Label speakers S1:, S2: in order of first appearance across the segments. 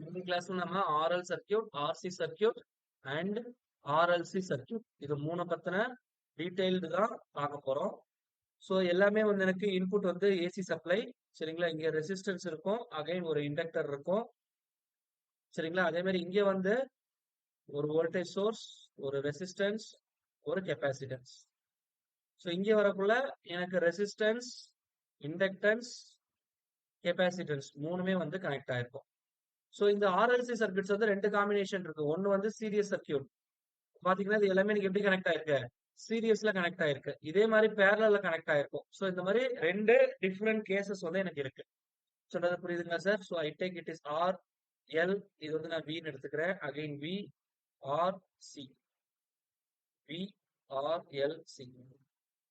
S1: இந்த கிளாஸ்ல நம்ம RL circuit, RC circuit and RLC circuit இது மூணு பத்தின டீடைல்டு தான் பார்க்க போறோம். ஸோ எல்லாமே வந்து எனக்கு இன்புட் வந்து ஏசி சப்ளை. சரிங்களா, இங்க ரெசிஸ்டன்ஸ் இருக்கும், அகைன் ஒரு இண்டக்டர் இருக்கும். சரிங்களா, அதே மாதிரி இங்க வந்து ஒரு வோல்டேஜ் சோர்ஸ், ஒரு ரெசிஸ்டன்ஸ், ஒரு கெப்பாசிட்டன்ஸ். ஸோ இங்க வரக்குள்ள எனக்கு ரெசிஸ்டன்ஸ், இண்டக்டன்ஸ், கெப்பாசிட்டன்ஸ் மூணுமே வந்து கனெக்ட் ஆயிருக்கும். ஸோ இந்த ஆர்எல்சி சர்க்கியூட்ஸ் வந்து ரெண்டு காம்பினேஷன் இருக்கு. ஒன்னு வந்து சீரியஸ் சர்க்கியூட். பாத்தீங்கன்னா இது எல்லாமே எனக்கு எப்படி கனெக்ட் ஆயிருக்கு, சீரியஸ்ல கனெக்ட் ஆயிருக்கு. இதே மாதிரி பேரலல்ல கனெக்ட் ஆயிருக்கும். ஸோ இந்த மாதிரி ரெண்டு டிஃப்ரெண்ட் கேசஸ் வந்து எனக்கு இருக்கு. சொல்றது புரியுதுங்களா சார்? So I take it is R L, இது வந்து நான் வின்னு எடுத்துக்கிறேன். Again V R C, V R L C.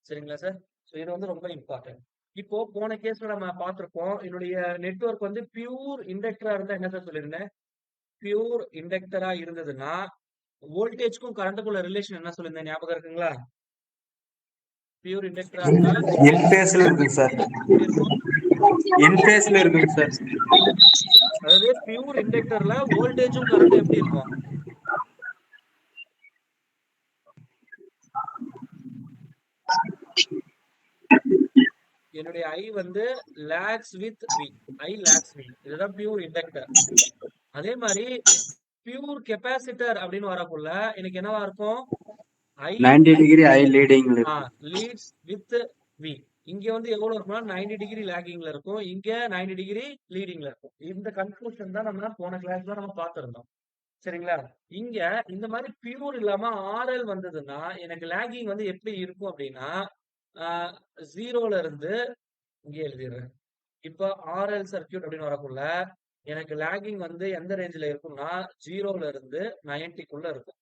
S1: சரிங்களா சார்? ஸோ இது வந்து ரொம்ப இம்பார்ட்டன்ட். இப்போ போன கேஸ்ல நம்ம பார்த்திருப்போம், என்னுடைய நெட்வொர்க் வந்து பியூர் இண்டக்டரா இருந்தா என்ன சார் சொல்லியிருந்தேன்? பியூர் இண்டக்டரா இருந்ததுன்னா வோல்டேஜ்க்கும் கரண்ட்டுக்குள்ள ரிலேஷன் என்ன சொல்லியிருந்தேன் ஞாபகம் இருக்குங்களா? பியூர் இண்டக்டரா இருந்தா
S2: இன் பேஸ்ல இருக்குங்க சார். இன் பேஸ்ல இருக்குங்க சார்.
S1: அதாவது பியூர் இண்டக்டர்ல வோல்டேஜும் கரண்ட் எப்படி இருக்கும்? என்னுடைய ஐ வந்து lags with V, I lags V, இதுதான் பியூர் இண்டக்டர். அதே மாதிரி பியூர் கெப்பாசிட்டர் அப்படின்னு வரக்குள்ள எனக்கு என்னவா இருக்கும்? ஐ
S2: 90 டிகிரி ஐ லீடிங்ல
S1: லீட்ஸ் வித் வி. இங்க வந்து எவ்வளவு இருக்கும்னா 90 டிகிரி லாகிங்ல இருக்கும், இங்க 90 டிகிரி லீடிங்ல இருக்கும். இந்த கன்க்ளூஷன் தான் நம்ம போன கிளாஸ்ல நம்ம பார்த்திருந்தோம். சரிங்களா, இங்க இந்த மாதிரி பியூர் இல்லாம ஆர்எல் வந்ததுன்னா எனக்கு லாகிங் வந்து எப்படி இருக்கும் அப்படின்னா, ஜீரோல இருந்து இங்கே எழுதிடுறேன். இப்போ ஆர்எல் சர்க்கியூட் அப்படின்னு வரக்குள்ள எனக்கு லாகிங் வந்து எந்த ரேஞ்சில் இருக்கும்னா ஜீரோல இருந்து 90க்குள்ள இருக்கும்.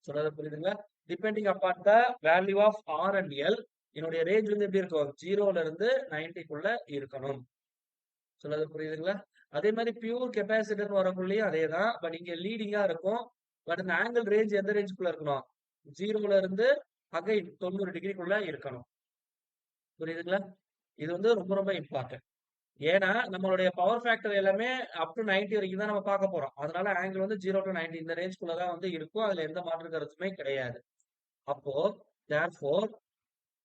S1: சொல்றது புரியுதுங்களா? Depending upon the value of R and L, என்னுடைய ரேஞ்ச் வந்து எப்படி இருக்கும்? ஜீரோல இருந்து 90க்குள்ள இருக்கணும். சொல்றது புரியுதுங்களா? அதே மாதிரி பியூர் கெப்பாசிட்டர் வரக்குள்ளேயும் அதே தான், பட் இங்க லீடிங்கா இருக்கும். பட் இந்த ஆங்கிள் ரேஞ்ச் எந்த ரேஞ்சுக்குள்ள இருக்கணும்? ஜீரோல இருந்து அகைன் 90 டிகிரிக்குள்ள இருக்கணும். புரியுதுங்களா? இது வந்து ரொம்ப ரொம்ப இம்பார்ட்டன்ட். ஏன்னா நம்மளுடைய பவர் ஃபேக்டர் எல்லாமே அப் டு 90 வரைக்கும் தான் நம்ம பார்க்க போறோம். அதனால ஆங்கிள் வந்து 0 டு 90 இந்த ரேஞ்சுக்குள்ள தான் வந்து இருக்கும். அதுல எந்த மாற்று கருத்துமே கிடையாது. அப்போ தேர்ஃபோர்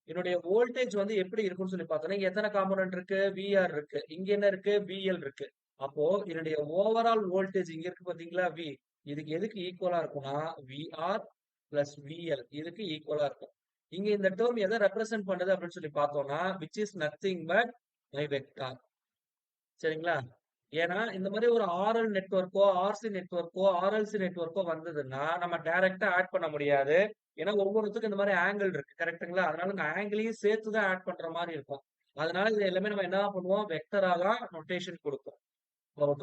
S1: என்னுடைய வோல்டேஜ் வந்து எப்படி இருக்கும்னு சொல்லி பார்த்தோம்னா, இங்க எத்தனை காம்போனன்ட் இருக்கு? விஆர் இருக்கு, இங்க என்ன இருக்கு? விஎல் இருக்கு. அப்போ என்னுடைய ஓவரால் வோல்டேஜ் இங்க இருக்கு பாத்தீங்களா, வி, இதுக்கு எதுக்கு ஈக்குவலா இருக்கும்னா விஆர் பிளஸ் விஎல், இதுக்கு ஈக்குவலா இருக்கும். இங்க இந்த டேர்ம் எதை ரெப்ரசென்ட் பண்ணுது அப்படின்னு சொல்லி பார்த்தோம்னா, which is nothing but my vector. சரிங்களா, ஏன்னா இந்த மாதிரி ஒரு ஆர்எல் நெட்வொர்க்கோ, ஆர்சி நெட்வொர்க்கோ, ஆர்எல்சி நெட்வொர்க்கோ வந்ததுன்னா நம்ம டைரக்டா ஆட் பண்ண முடியாது. ஏன்னா ஒவ்வொருத்துக்கும் இந்த மாதிரி ஆங்கிள் இருக்கு, கரெக்ட்டுங்களா? அதனால இந்த ஆங்கிளையும் சேர்த்து தான் ஆட் பண்ற மாதிரி இருக்கும். அதனால இது எல்லாமே நம்ம என்ன பண்ணுவோம்? வெக்டரா தான் நோட்டேஷன் கொடுப்போம்.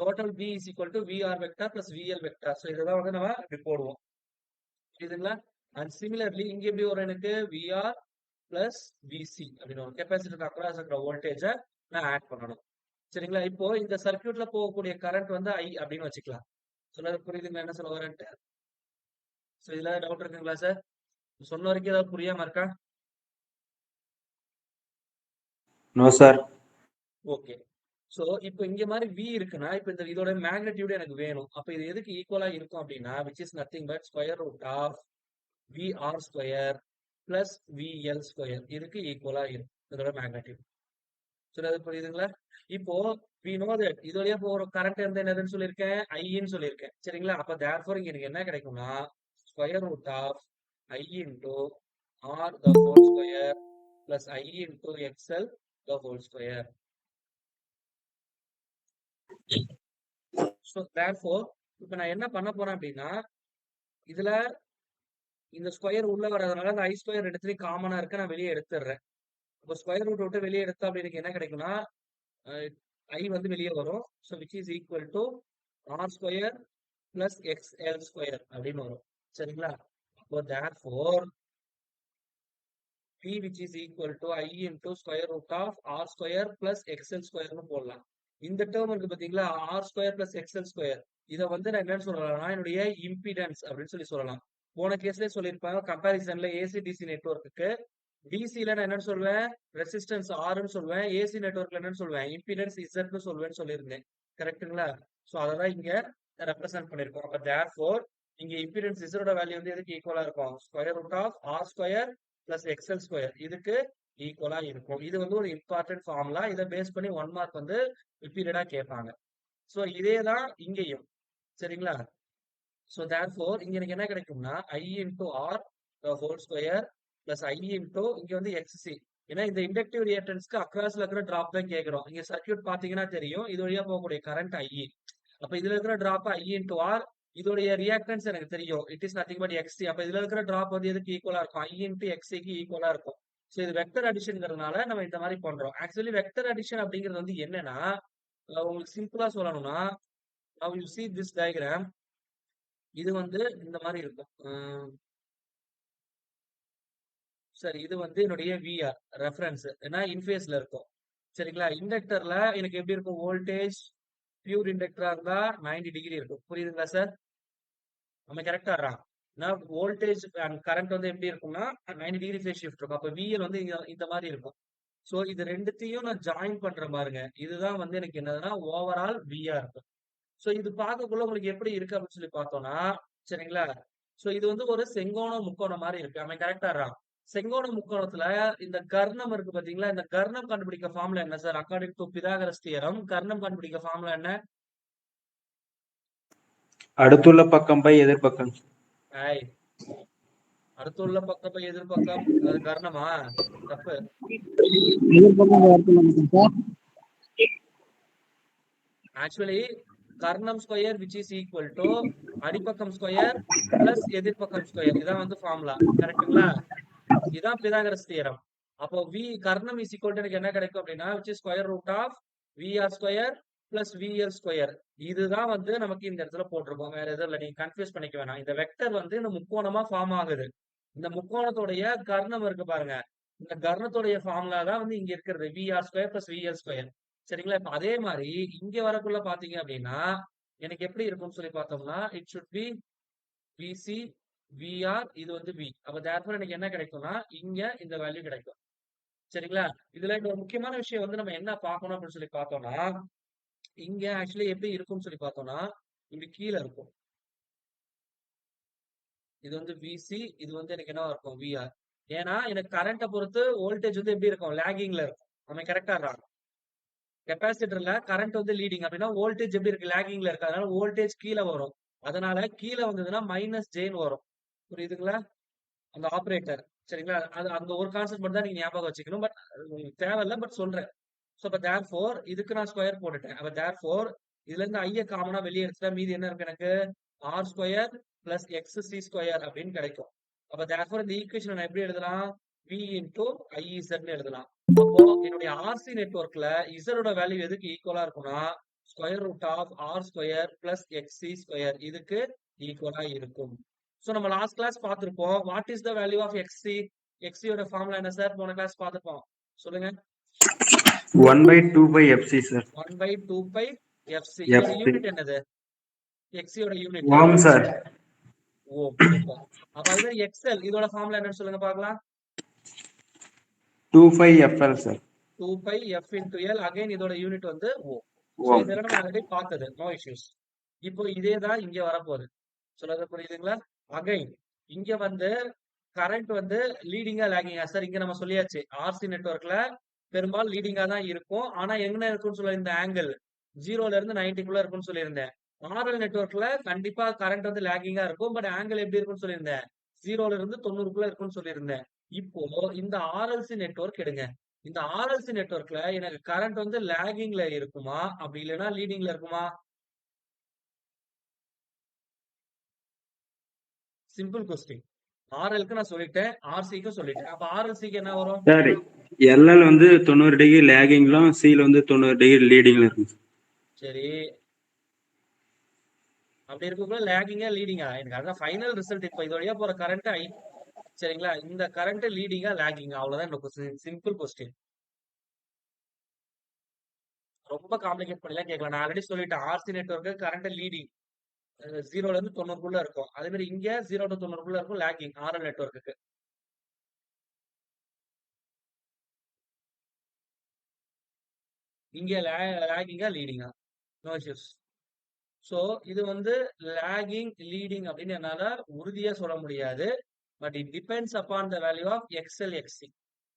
S1: Total V is equal to VR vector plus VL vector. So இதெல்லாம் வந்து நம்ம இப்படி போடுவோம். புரியுதுங்களா? அண்ட் சிமிலர்லி இங்க எப்படி வரும்? எனக்கு VR plus VC அப்படின்னு வரும். கெப்பாசிட்டர் அக்ராஸ் இருக்கிற வோல்டேஜை நான் ஆட் பண்ணணும். சரிங்களா, இப்போ இந்த சர்க்கியூட்ல போகக்கூடிய கரண்ட் வந்து I அப்படின்னு வச்சுக்கலாம். சொல்றது புரியுதுங்களா என்ன சொல்ல வரேன்ட்டு? ஸோ இதுல டவுட் இருக்குங்களா சார்? சொன்ன வரைக்கும் ஏதாவது புரியாம இருக்கா?
S2: No sir.
S1: ஓகே. சோ இப்போ இங்க மாதிரி V இருக்குன்னா, இப்போ இந்த இதோட மேக்னிடியூட் எனக்கு வேணும். அப்ப இது எதுக்கு ஈக்குவலா இருக்கும் அப்படின்னா, which is nothing but square root of VR square plus VL square, இதுக்கு ஈக்குவலா இருக்கும் இதோட மேக்னிடியூட். சொல்றது புரியுதுங்களா? இப்போ we know that இது வழியா போற கரண்ட் வந்து என்னதுன்னு சொல்லியிருக்கேன்? ஐன்னு சொல்லியிருக்கேன். சரிங்களா, அப்ப therefore இங்க எனக்கு என்ன கிடைக்கும்னா square root of I into R the whole square plus I into XL the whole square. So therefore இப்ப நான் என்ன பண்ண போறேன் அப்படின்னா, இதுல இந்த ஸ்கொயர் உள்ள வர்றதுனால இந்த I ஸ்கொயர் இடத்துலயும் காமனா இருக்கு, நான் வெளியே எடுத்துடுறேன். இப்போ ஸ்கொயர் ரூட் விட்டு வெளியே எடுத்தா அப்படி எனக்கு என்ன கிடைக்கும்னா, I வந்து வெளியே வரும். So which is equal to R square plus XL square அப்படின்னு வரும். சரிங்களா, அப்போ therefore P which is equal to I into square root of R square plus XL ஸ்கொயர்னு போடலாம். இந்த டேர்ம் இருக்கு பாத்தீங்களா, R square plus XL square, இதை வந்து நான் என்னன்னு சொல்லலாம்னா என்னுடைய இம்பிடன்ஸ் அப்படின்னு சொல்லலாம். போன கேஸ்லயே சொல்லியிருப்பாங்க, கம்பாரிசன்ல ஏசி டிசி நெட்வொர்க்குக்கு டிசில நான் என்னன்னு சொல்வேன்? ரெசிஸ்டன்ஸ் ஆர்ன்னு சொல்வேன். ஏசி நெட்வொர்க்ல என்னன்னு சொல்வேன்? இம்பிடன்ஸ் இசட்னு சொல்வேன்னு சொல்லியிருந்தேன். கரெக்ட்டுங்களா? ஸோ அதை தான் இங்க ரெப்ரசென்ட் பண்ணிருக்கோம். அப்ப தேர்ஃபோர் இங்க இம்பிடன்ஸ் இசரோட வேல்யூ வந்து எதுக்கு ஈக்குவலா இருக்கும்? Square root of R square plus XL square இதுக்கு ஈக்குவலா இருக்கும். இது வந்து ஒரு இம்பார்ட்டன்ட் ஃபார்முலா. இதை பேஸ் பண்ணி 1 மார்க் வந்து ரிப்பீட்டடா கேட்பாங்க. ஸோ இதே தான் இங்கேயும். சரிங்களா? ஸோ தேர்ஃபோர் இங்க எனக்கு என்ன கிடைக்கும்னா I into R whole square plus I into இங்க வந்து எக்ஸ்சி. ஏன்னா இந்த இண்டக்டிவ் ரியாக்டன்ஸ்க்கு அக்ராஸ்ல இருக்கிற டிராப் தான் கேட்கிறோம். இங்க சர்க்யூட் பாத்தீங்கன்னா தெரியும், இது வழியா போகக்கூடிய கரண்ட் ஐ. அப்ப இதுல இருக்கிற டிராப் ஐ இன்டூ ஆர், இதோடைய ரியாக்டன்ஸ் எனக்கு தெரியும், it is nothing but X C. அப்ப இதுல இருக்கிற டிராப் வந்து எதுக்கு ஈக்குவலா இருக்கும்? ஐ இன்டூ எக்ஸிக்கு ஈக்குவலா இருக்கும். ஸோ இது வெக்டர் அடிஷன்ங்கிறதுனால நம்ம இந்த மாதிரி பண்றோம். ஆக்சுவலி வெக்டர் அடிஷன் அப்படிங்கிறது வந்து என்னன்னா, உங்களுக்கு சிம்பிளா சொல்லணும்னா, now you see this diagram, இது வந்து இந்த மாதிரி இருக்கும். சரி, இது வந்து என்னுடைய விஆர் ரெஃபரன்ஸ், ஏன்னா இன்ஃபேஸ்ல இருக்கும். சரிங்களா? இண்டக்டர்ல எனக்கு எப்படி இருக்கும்? வோல்டேஜ் பியூர் இண்டக்டரா இருந்தா 90 டிகிரி இருக்கும். புரியுதுங்களா சார்? நம்ம கரெக்டா வோல்டேஜ் அண்ட் கரண்ட் வந்து எப்படி இருக்கும்னா 90 டிகிரி ஃபேஸ் ஷிஃப்ட் இருக்கும். அப்ப விஎல் வந்து இந்த மாதிரி இருக்கும். சோ இது ரெண்டுத்தையும் நான் ஜாயின் பண்ற பாருங்க, இதுதான் வந்து எனக்கு என்னதுன்னா ஓவரால் விஆர் இருக்கும். சோ இது பார்க்கக்குள்ள உங்களுக்கு எப்படி இருக்கு அப்படின்னு சொல்லி பார்த்தோம்னா, சரிங்களா? சோ இது வந்து ஒரு செங்கோணம் முக்கோணம் மாதிரி இருக்கு. அவன் கரெக்டா செங்கோண முக்கோணத்துல இந்த கர்ணம் இருக்கு பாத்தீங்களா? இந்த கர்ணம் கண்டுபிடிக்க ஃபார்முலா என்ன sir? According to Pythagoras theorem கர்ணம் கண்டுபிடிக்க ஃபார்முலா என்ன?
S2: அடுத்துள்ள பக்கம் பை எதிர்பக்கம்.
S1: ஐ அடுத்துள்ள பக்கம் பை எதிர்பக்கம், அது கர்ணமா? தப்பு. ஆக்சுவலி கர்ணம் square which is equal to அடிப்பக்கம் ஸ்கொயர் பிளஸ் எதிர்பக்கம் ஸ்கொயர், இதான் வந்து ஃபார்முலா. கரெக்ட்டுங்களா? இதான் பிதாகரஸ் தியரம். அப்போ வி கர்ணம் இஸ் ஈக்குவல் டு எனக்கு என்ன கிடைக்கும் அப்படின்னா which is square root of VR square plus VL square. இதுதான் வந்து நமக்கு இந்த இடத்துல போட்டிருக்கோம். வேற எதுவும் இல்லை, நீங்க கன்ஃபியூஸ் பண்ணிக்க வேணாம். இந்த வெக்டர் வந்து இந்த முக்கோணமா ஃபார்ம் ஆகுது. இந்த முக்கோணத்துடைய கர்ணம் இருக்கு பாருங்க, இந்த கர்ணத்துடைய ஃபார்முலா தான் வந்து இங்க இருக்கிறது, V R square plus VL square. சரிங்களா? இப்ப அதே மாதிரி இங்க வரக்குள்ள பாத்தீங்க அப்படின்னா எனக்கு எப்படி இருக்கும்னு சொல்லி பார்த்தோம்னா it should be V C V R, இது வந்து வி. அப்ப தேர்ஃபோர் எனக்கு என்ன கிடைக்கும்னா இங்க இந்த வேல்யூ கிடைக்கும். சரிங்களா? இதுல ஒரு முக்கியமான விஷயம் வந்து நம்ம என்ன பார்க்கணும் அப்படின்னு சொல்லி பார்த்தோம்னா, இங்க ஆக்சுவலி எப்படி இருக்கும்னு சொல்லி பார்த்தோம்னா இங்க கீழே இருக்கும். இது வந்து விசி, இது வந்து எனக்கு என்ன இருக்கும்? விஆர். ஏன்னா எனக்கு கரண்ட்டை பொறுத்து வோல்டேஜ் வந்து எப்படி இருக்கும்? லேகிங்ல இருக்கும். நம்ம கரெக்டா கெப்பாசிட்டர்ல கரண்ட் வந்து லீடிங் அப்படின்னா வோல்டேஜ் எப்படி இருக்கு? லேகிங்ல இருக்கு. அதனால வோல்டேஜ் கீழே வரும். அதனால கீழே வந்ததுன்னா மைனஸ் ஜெயின் வரும். புரியுதுங்களா? அந்த ஆபரேட்டர். சரிங்களா? அது அந்த ஒரு கான்செப்ட் மட்டும் தான் நீங்க ஞாபகம் வச்சுக்கணும். பட் உங்களுக்கு தேவையில்ல, பட் சொல்றேன். ஸோ அப்ப தேர்ஃபோர் இதுக்கு நான் ஸ்கொயர் போட்டுட்டேன். அப்ப தேர்ஃபோர் இதுல இருந்து ஐய காமனா வெளியே எடுத்துட்டா மீதி என்ன இருக்கு எனக்கு? R square plus X C square அப்படின்னு கிடைக்கும். அப்ப தேர்ஃபோர் இந்த ஈக்குவேஷன் நான் எப்படி எழுதலாம்? வி இன்டூ ஐஇசட்னு எழுதலாம். அப்போ என்னுடைய ஆர்சி நெட்வொர்க்ல இசரோட வேல்யூ எதுக்கு ஈக்குவலா இருக்கும்னா square root of R square plus X square இதுக்கு ஈக்குவலா இருக்கும். சோ நம்ம லாஸ்ட் கிளாஸ் பார்த்திருப்போம். What is the value of XC? எக்ஸியோட ஃபார்முலா என்ன சார்? போன கிளாஸ் பார்த்திருப்போம். சொல்லுங்க.
S2: 1/2 pi FC sir.
S1: 1/2 pi FC. இதோட
S2: எஃப்சி
S1: யூனிட் என்னது? எக்ஸியோட unit
S2: ohm sir.
S1: Ohm. Super. அப்ப அது மாதிரி எக்ஸ்எல் இதோட ஃபார்முலா என்னன்னு சொல்லுங்க பார்க்கலாம்.
S2: 2/5 FL sir.
S1: 2 by F into L. Again இதோட யூனிட் வந்து ஓ. சோ
S2: ஓம்.
S1: இதெல்லாம் நம்ம ஆல்ரெடி பார்த்தது, நோ இஷ்யூஸ். இப்போ இதே தான் இங்க வரப்போகுது. சொல்றது புரியுதுங்களா? அகைன் இங்க வந்து கரண்ட் வந்து லீடிங்கா லேகிங்கா சார்? இங்க நம்ம சொல்லியாச்சு ஆர்சி நெட்வொர்க்ல பெரும்பாலும் லீடிங்கா தான் இருக்கும். ஆனா என்ன இருக்கும்னு சொல்ல இந்த ஆங்கிள் 0ல இருந்து 90க்குள்ள இருக்கும்னு சொல்லியிருந்தேன். ஆர்எல் நெட்வொர்க்ல கண்டிப்பா கரண்ட் வந்து லேகிங்கா இருக்கும். பட் ஆங்கிள் எப்படி இருக்கும்னு சொல்லியிருந்தேன்? 0ல இருந்து 90க்குள்ள இருக்கும்னு சொல்லியிருந்தேன். இப்போ இந்த ஆர்எல்சி நெட்வொர்க் எடுங்க. இந்த ஆர்எல்சி நெட்வொர்க்ல எனக்கு கரண்ட் வந்து லேகிங்ல இருக்குமா அப்படி இல்லைன்னா லீடிங்ல இருக்குமா? Simple question. ஆர்எல்க்கு நான் சொல்லிட்டேன், ஆர்சிக்கும் சொல்லிட்டேன். அப்ப ஆர்எல்சிக்கு என்ன வரும்?
S2: சார் எல்எல் வந்து 90 டிகிரி லேகிங்லும் சில வந்து 90 டிகிரி லீடிங்ல இருக்கும்.
S1: சரி, அப்படி இருக்கக்குள்ள லேகிங்கா லீடிங்கா? எனக்கு அதான் ஃபைனல் ரிசல்ட். இப்ப இது வழியா போற கரண்ட் ஐ. சரிங்களா? இந்த கரண்ட் லீடிங்கா லேகிங்கா? அவ்வளவுதான் இந்த கொஸ்டின். Simple question. ரொம்ப காம்ப்ளிகேட் பண்ணிலாம் கேட்கலாம். நான் ஆல்ரெடி சொல்லிட்டேன் ஆர்சி நெட்வொர்க் கரண்ட் லீடிங் 0ல இருந்து 90க்குள்ள இருக்கும். அதே மாதிரி இங்க 0 டு 90க்குள்ள இருக்கும் லேகிங் ஆர்எல் நெட்வொர்க்கு. இங்க லேகிங்கா லீடிங்கா? No issues. சோ இது வந்து லாகிங் லீடிங் அப்படின்னு என்னால உறுதியா சொல்ல முடியாது. But it depends upon the value of XL XC.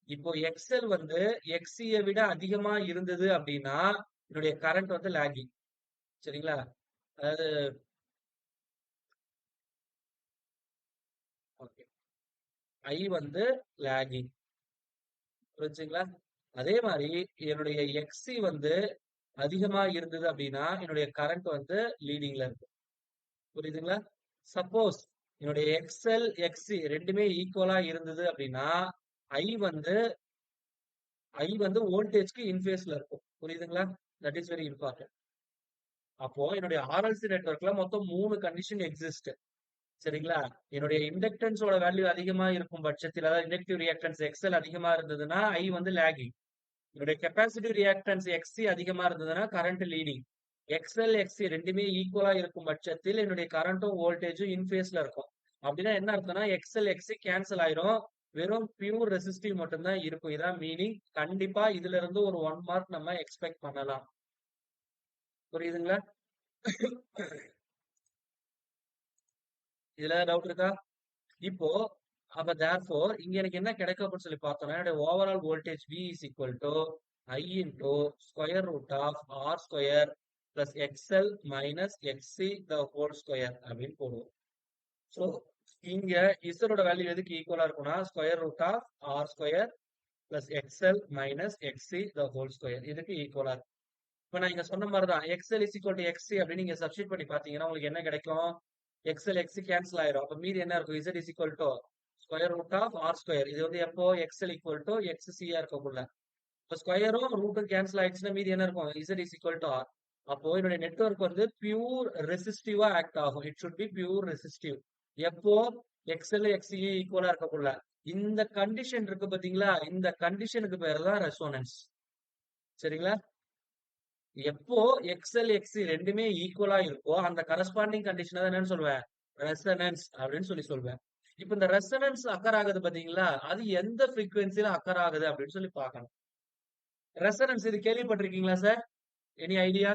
S1: இப்போ எக்ஸ்எல் வந்து எக்ஸியை விட அதிகமா இருந்தது அப்படின்னா என்னுடைய கரண்ட் வந்து லாகிங். சரிங்களா? அதாவது ஓகே, ஐ வந்து லாகிங். புரிஞ்சுங்களா? அதே மாதிரி என்னுடைய எக்ஸி வந்து அதிகமா இருந்தது அப்படின்னா என்னுடைய கரண்ட் வந்து லீடிங்ல இருக்கு. புரியுதுங்களா? சப்போஸ் என்னுடைய எக்ஸ்எல் எக்ஸி ரெண்டுமே ஈக்குவலா இருந்தது அப்படின்னா ஐ வந்து வோல்டேஜ்க்கு இன்ஃபேஸ்ல இருக்கும். புரியுதுங்களா? That is very important. அப்போ என்னுடைய ஆர்எல்சி நெட்வொர்க்ல மொத்தம் 3 கண்டிஷன் எக்ஸிஸ்ட். சரிங்களா? என்னுடைய இண்டக்டன்ஸோட வேல்யூ அதிகமா இருக்கும் பட்சத்தில், அதாவது இண்டக்டிவ் ரியாக்டன்ஸ் எக்ஸ்எல் அதிகமா இருந்ததுன்னா ஐ வந்து லாகிங். என்னுடைய கெப்பாசிட்டிவ் ரியாக்டன்ஸ் எக்ஸி அதிகமா இருந்ததுன்னா கரண்ட் லீடிங். எக்ஸ்எல் எக்ஸி ரெண்டுமே ஈக்குவலா இருக்கும் பட்சத்தில் என்னுடைய கரண்ட்டும் வோல்டேஜும் இன்ஃபேஸ்ல இருக்கும். அப்படின்னா என்ன அர்த்தம்னா எக்ஸ்எல் எக்ஸி கேன்சல் ஆயிரும். வெறும் பியூர் ரெசிஸ்டிவ் மட்டும்தான் இருக்கும். இதான் மீனிங். கண்டிப்பா இதுல இருந்து ஒரு 1 மார்க் நம்ம எக்ஸ்பெக்ட் பண்ணலாம். புரியுதுங்களா? இதுல டவுட் இருக்கா? இப்போ அப்ப therefore இங்க எனக்கு என்ன கிடைக்கும் அப்படின்னு சொல்லி பார்த்தோம்னா என்னுடைய overall voltage V is equal to I into square root of R square plus XL minus XC the whole square அப்படின்னு போடுவோம். ஸோ இங்க இசரோட வேல்யூ எதுக்கு ஈக்குவலா இருக்கும்னா square root of R square plus XL minus XC the whole square இதுக்கு ஈக்குவலா இருக்கும். இப்போ நான் இங்க சொன்ன மாதிரி தான் XL is equal to XC அப்படின்னு நீங்க சப்ஸ்டிட் பண்ணி பாத்தீங்கன்னா உங்களுக்கு என்ன கிடைக்கும்? எக்ஸ்எல் எக்ஸி கேன்சல் ஆயிரும். அப்ப மீதி என்ன இருக்கும்? Z is equal to square root of R square. இது வந்து எப்போ எக்ஸ்எல் ஈக்குவல் டு எக்ஸ்சியா இருக்கக்குள்ள. இப்போ ஸ்கொயரும் ரூட்டும் கேன்சல் ஆயிடுச்சுன்னா மீதி என்ன இருக்கும்? Z is equal to R. அப்போ என்னுடைய நெட்வொர்க் வந்து பியூர் ரெசிஸ்டிவா ஆக்ட் ஆகும். It should be pure resistive. எப்போ எக்ஸ்எல் எக்ஸி ஈக்குவலா இருக்கக்குள்ள. இந்த கண்டிஷன் இருக்கு பாத்தீங்களா? இந்த கண்டிஷனுக்கு பேர் தான் ரெசோனன்ஸ். சரிங்களா? எப்போ எக்ஸ்எல் எக்ஸி ரெண்டுமே ஈக்குவலா இருக்கோ அந்த கரஸ்பாண்டிங் கண்டிஷன் தான் என்னன்னு சொல்லுவேன்? ரெசனன்ஸ் அப்படின்னு சொல்லி சொல்வேன். இப்ப இந்த ரெசனன்ஸ் அக்கர் ஆகுது பாத்தீங்களா? அது எந்த ஃப்ரீக்வன்சில அக்கர் ஆகுது அப்படின்னு சொல்லி பார்க்கணும். ரெசனன்ஸ் இது கேள்விப்பட்டிருக்கீங்களா சார்? Any idea?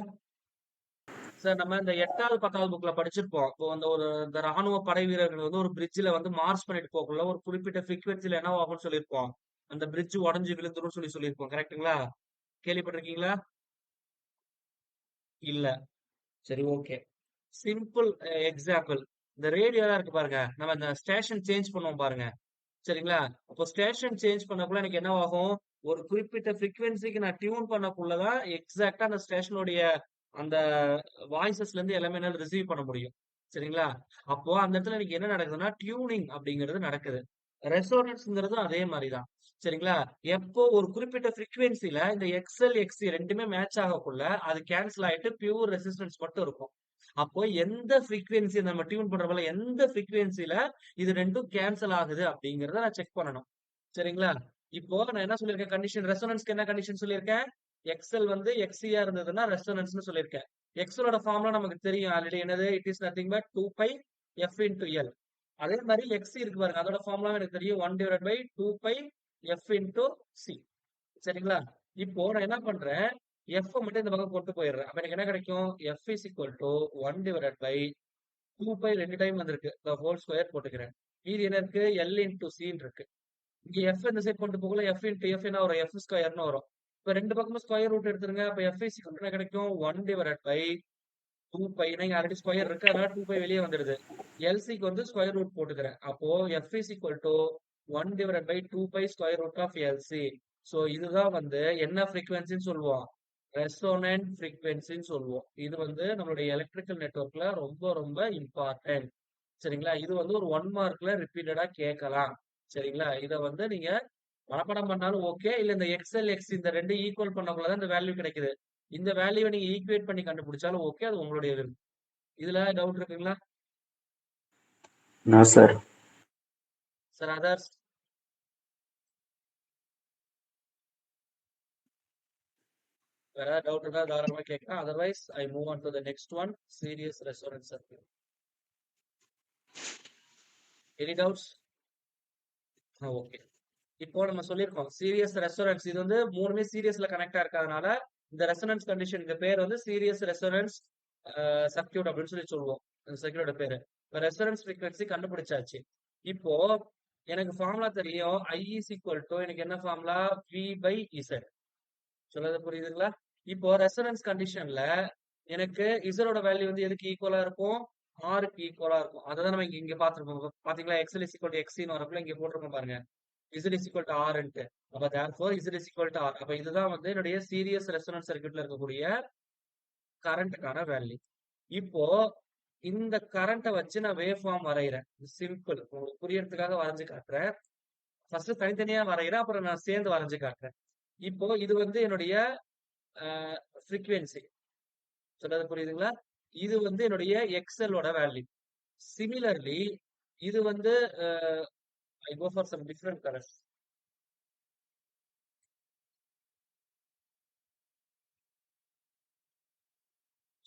S1: சார் நம்ம இந்த 8வது 10வது புக்ல படிச்சிருப்போம். இப்போ இந்த ராணுவ படை வீரர்கள் வந்து ஒரு பிரிட்ஜ்ல வந்து மார்ச் பண்ணிட்டு போகக்குள்ள ஒரு குறிப்பிட்ட ஃப்ரீக்வன்சில என்ன ஆகும்னு சொல்லியிருப்போம். அந்த பிரிட்ஜ் உடஞ்சு விழுந்துரும் சொல்லியிருப்போம். கரெக்ட்டுங்களா? கேள்விப்பட்டிருக்கீங்களா? இல்ல. சரி, ஓகே. Simple example. இந்த ரேடியோலாம் இருக்கு பாருங்க. நம்ம இந்த ஸ்டேஷன் சேஞ்ச் பண்ணுவோம் பாருங்க. சரிங்களா? அப்போ ஸ்டேஷன் சேஞ்ச் பண்ணக்குள்ள எனக்கு என்ன ஆகும்? ஒரு குறிப்பிட்ட ஃப்ரீக்வன்சிக்கு நான் டியூன் பண்ணக்குள்ளதான் எக்ஸாக்ட்டா அந்த ஸ்டேஷனுடைய அந்த வாய்ஸஸ்ல இருந்து எல்லாமே என்னால ரிசீவ் பண்ண முடியும். சரிங்களா? அப்போ அந்த இடத்துல எனக்கு என்ன நடக்குதுன்னா டியூனிங் அப்படிங்கிறது நடக்குது. ரெசோனன்ஸ்ங்கிறதும் அதே மாதிரிதான். சரிங்களா? எப்போ ஒரு குறிப்பிட்ட ஃப்ரீக்வன்சில இந்த எக்ஸ்எல் எக்ஸி ரெண்டுமே மேட்ச் ஆகக்குள்ள அது கேன்சல் ஆயிட்டு பியூர் ரெசிஸ்டன்ஸ் மட்டும் இருக்கும். அப்போ எந்த ஃப்ரீக்வன்சி நம்ம டியூன் பண்றப்பல எந்த ஃப்ரீக்வன்சில இது ரெண்டும் கேன்சல் ஆகுது அப்படிங்கறத நான் செக் பண்ணணும். சரிங்களா? இப்போ நான் என்ன சொல்லியிருக்கேன்? கண்டிஷன் ரெசோனன்ஸ்க்கு என்ன கண்டிஷன் சொல்லியிருக்கேன்? எக்ஸ்எல் வந்து எக்ஸியா இருந்ததுன்னா ரெசோனன்ஸ்னு சொல்லியிருக்கேன். எக்ஸ்எலோட ஃபார்முலா நமக்கு தெரியும் ஆல்ரெடி. என்னது? It is nothing but 2 by F into L. அதே மாதிரி எக்ஸி இருக்கு பாருங்க. அதோட ஃபார்முலா எனக்கு தெரியும் 1 divide by 2 by F into C. சரிங்களா? இப்போ நான் என்ன பண்றேன்? எஃப் மட்டும் இந்த பக்கம் கொண்டு போயிடுறேன். அப்ப எனக்கு என்ன கிடைக்கும்? F is equal to 1 divide by 2 by 2 time வந்திருக்கு. ஹோல் ஸ்கொயர் போட்டுக்கிறேன். மீதி என்ன இருக்கு? எல் இன்டு சின்னு இருக்கு. இங்க எஃப் இந்த சைட் கொண்டு போகல எஃப் இன்டு எஃப் என்ன வரும்? எஃப் ஸ்கொயர்னு வரும். இப்ப ரெண்டு பக்கமும் ஸ்கொயர் ரூட் எடுத்துருங்க. அப்ப எஃப் இஸ் ஈக்குவல் என்ன கிடைக்கும்? 1 டிவைட் பை 2 பை. இங்க ஆல்ரெடி ஸ்கொயர் இருக்கு. அதனால 2 பை வெளியே வந்துடுது. எல்சிக்கு வந்து ஸ்கொயர் ரூட் போட்டுக்கிறேன். அப்போ F is equal to 1 divide by 2 by square root of LC. So இதுதான் வந்து என்ன ஃப்ரீக்வன்சின்னு சொல்லுவோம்? ரெசோனன்ட் ஃப்ரீக்வன்சின்னு சொல்லுவோம். இது வந்து நம்மளுடைய எலக்ட்ரிக்கல் நெட்வொர்க்ல ரொம்ப ரொம்ப இம்பார்ட்டன்ட். சரிங்களா? இது வந்து ஒரு 1 மார்க்ல ரிப்பீட்டடா கேட்கலாம். சரிங்களா? இத வந்து நீங்க மனப்பாடம் பண்ணாலும் ஓகே. இல்ல இந்த எக்ஸ்எல் எக்ஸ் இந்த ரெண்டு ஈக்குவல் பண்ணக்குள்ளதான் இந்த வேல்யூ கிடைக்குது. இந்த வேல்யூவை நீங்க ஈக்குவேட் பண்ணி கண்டுபிடிச்சாலும் ஓகே. அது உங்களுடைய விருப்பம். இதுல டவுட் இருக்குங்களா?
S2: No sir.
S1: Sir others? வேற ஏதாவது டவுட் இருந்தா தாராளமா கேட்கலாம். Otherwise I move on to the next one, series resonance circuit. Any doubts? Okay. இப்போ நம்ம சொல்லியிருக்கோம் சீரியஸ் ரெசோனன்ஸ். இது வந்து மூணுமே சீரியஸ்ல கனெக்டா இருக்கிறதுனால இந்த ரெசோனன்ஸ் கண்டிஷனுக்கு பேர் வந்து சீரியஸ் ரெசோனன்ஸ் சர்க்யூட் அப்படின்னு சொல்லி சொல்லுவோம். அந்த சர்க்யூட்டோட பேரு. ரெசோனன்ஸ் ஃப்ரீக்வன்சி கண்டுபிடிச்சாச்சு. இப்போ எனக்கு ஃபார்முலா தெரியும். I is equal to எனக்கு என்ன ஃபார்முலா? V by Z. சொல்றது புரியுதுங்களா? இப்போ ரெசோனன்ஸ் கண்டிஷன்ல எனக்கு Z ஓட வேல்யூ வந்து எதுக்கு ஈக்குவலா இருக்கும்? R க்கு ஈக்குவலா இருக்கும். அததான் நம்ம இங்க பார்த்திருப்போம். பாத்தீங்களா? XL is equal to XC ன்னு வரப்பல இங்க போட்டிருக்கோம் பாருங்க. Z is equal to R ன்ட்டு. அப்ப therefore Z is equal to R. அப்ப இதுதான் வந்து என்னுடைய சீரியஸ் ரெசோனன்ஸ் சர்க்யூட்ல இருக்கக்கூடிய கரண்ட்டுக்கான வேல்யூ. இப்போ இந்த கரண்ட்டை வச்சு நான் வேவ் ஃபார்ம் வரைகிறேன். சிம்பிள். உங்களுக்கு புரியறதுக்காக வரைஞ்சு காட்டுறேன். ஃபர்ஸ்ட் தனித்தனியா வரைகிறேன். அப்புறம் நான் சேர்ந்து வரைஞ்சு காட்டுறேன். இப்போ இது வந்து என்னுடைய ஃப்ரீக்வென்சி. சொல்றது புரியுதுங்களா? இது வந்து என்னுடைய எக்ஸ்எல் ஓட வேல்யூ. சிமிலர்லி இது வந்து I go for some different colours.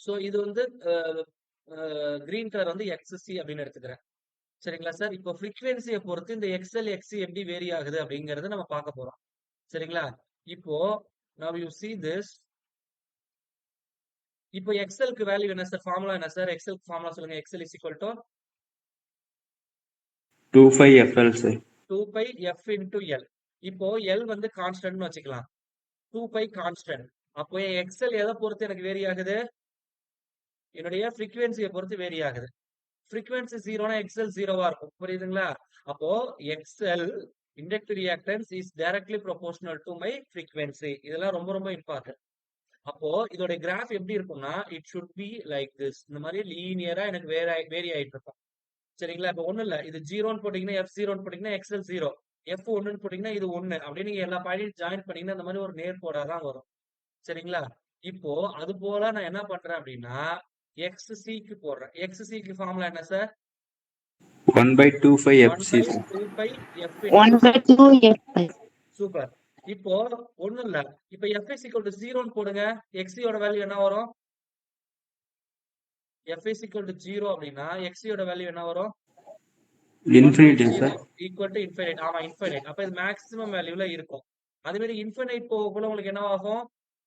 S1: So இது வந்து கிரீன் கலர் வந்து எக்ஸ்சி அப்படின்னு எடுத்துக்கிறேன். சரிங்களா சார்? இப்போ ஃப்ரீக்வென்சியை பொறுத்து இந்த எக்ஸ்எல் எக்ஸி எப்படி வேரி ஆகுது அப்படிங்கறத நம்ம பார்க்க போறோம். சரிங்களா? இப்போ now you see this. இப்போ எக்ஸ்எல்க்கு வேல்யூ என்ன சார்? ஃபார்முலா என்ன சார்? எக்ஸ்எல்க்கு ஃபார்முலா சொல்லுங்க. XL is equal to
S2: 2πfl sir.
S1: 2π f into L. இப்போ L வந்து கான்ஸ்டன்ட்னு வச்சுக்கலாம். 2π கான்ஸ்டன்ட். அப்போ எக்ஸ்எல் எதை பொறுத்து எனக்கு வேரி ஆகுது? என்னுடைய ஃப்ரீக்வென்சியை பொறுத்து வேரி ஆகுது. ஃப்ரீக்வென்சி 0னா எக்ஸ்எல் 0வா இருக்கும். புரியுதுங்களா? அப்போ XL inductive reactance is directly proportional to my frequency. இதெல்லாம் ரொம்ப ரொம்ப இம்பார்ட்டன்ட். அப்போ இதோட கிராஃப் எப்படி இருக்கும்னா it should be like this. இந்த மாதிரி லீனியரா எனக்கு வேரி ஆயிட்டு இருக்கும். சரிங்களா? இப்போ ஒண்ணும் இல்ல. இது 0ன்னு போட்டீங்கன்னா F0ன்னு போட்டீங்கன்னா எக்ஸ்எல் 0. F1ன்னு போட்டீங்கன்னா இது 1. அப்படின்னு நீங்க எல்லா பாயிண்டையும் ஜாயின் பண்ணீங்கன்னா இந்த மாதிரி ஒரு நேர்கோடா தான் வரும். சரிங்களா? இப்போ அது போல நான் என்ன பண்றேன் அப்படின்னா XC-க்கு போடுறேன். XC-க்கு ஃபார்முலா என்ன சார்?
S2: 1/2πfc.
S3: 1/2f.
S1: சூப்பர். இப்போ ஒண்ணும் இல்ல. இப்ப F is equal to 0ன்னு போடுங்க. XC ஓட வேல்யூ என்ன வரும்? F is equal to 0 அப்படின்னா XC ஓட வேல்யூ என்ன வரும்?
S2: Infinity sir.
S1: Equal to infinite. ஆமா, இன்ஃபினைட். அப்ப இது மேக்ஸிமம் வேல்யூல இருக்கும். அதே மாதிரி இன்ஃபினைட் போகக்குள்ள உங்களுக்கு என்ன ஆகும்?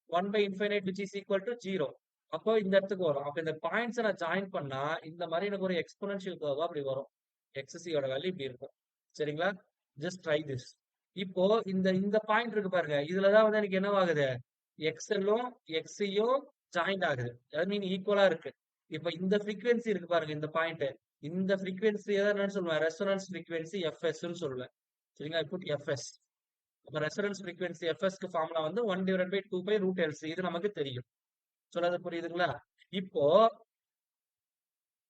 S1: 1/infinite which is equal to 0. அப்போ இந்த இடத்துக்கு வரும். அப்ப இந்த பாயிண்ட்ஸ் நான் ஜாயின் பண்ணா இந்த மாதிரி எனக்கு ஒரு எக்ஸ்போனன்ஷியல் கர்வா அப்படி வரும். XC ஓட வேல்யூ இப்படி இருக்கும். சரிங்களா? Just try this. இப்போ இந்த பாயிண்ட் இருக்கு பாருங்க. இதுலதான் வந்து எனக்கு என்ன ஆகுது? XL-ம் XC-யும் ஜாயிண்ட் ஆகுது. அது மீன் ஈக்குவலா இருக்கு. இப்ப இந்த ஃப்ரீக்வென்சி இருக்கு பாருங்க. இந்த பாயிண்ட். இந்த ஃப்ரீக்வென்சி என்னன்னு சொல்லுவேன்? ரெசோனன்ஸ் ஃப்ரீக்வென்சி FS-ன்னு சொல்லுவேன். சரிங்களா? I put FS. அப்ப ரெசோனன்ஸ் ஃப்ரீக்வென்சி FS-க்கு ஃபார்முலா வந்து 1/2π√LC. இது நமக்கு தெரியும். சொல்றது புரியுதுங்களா? இப்போ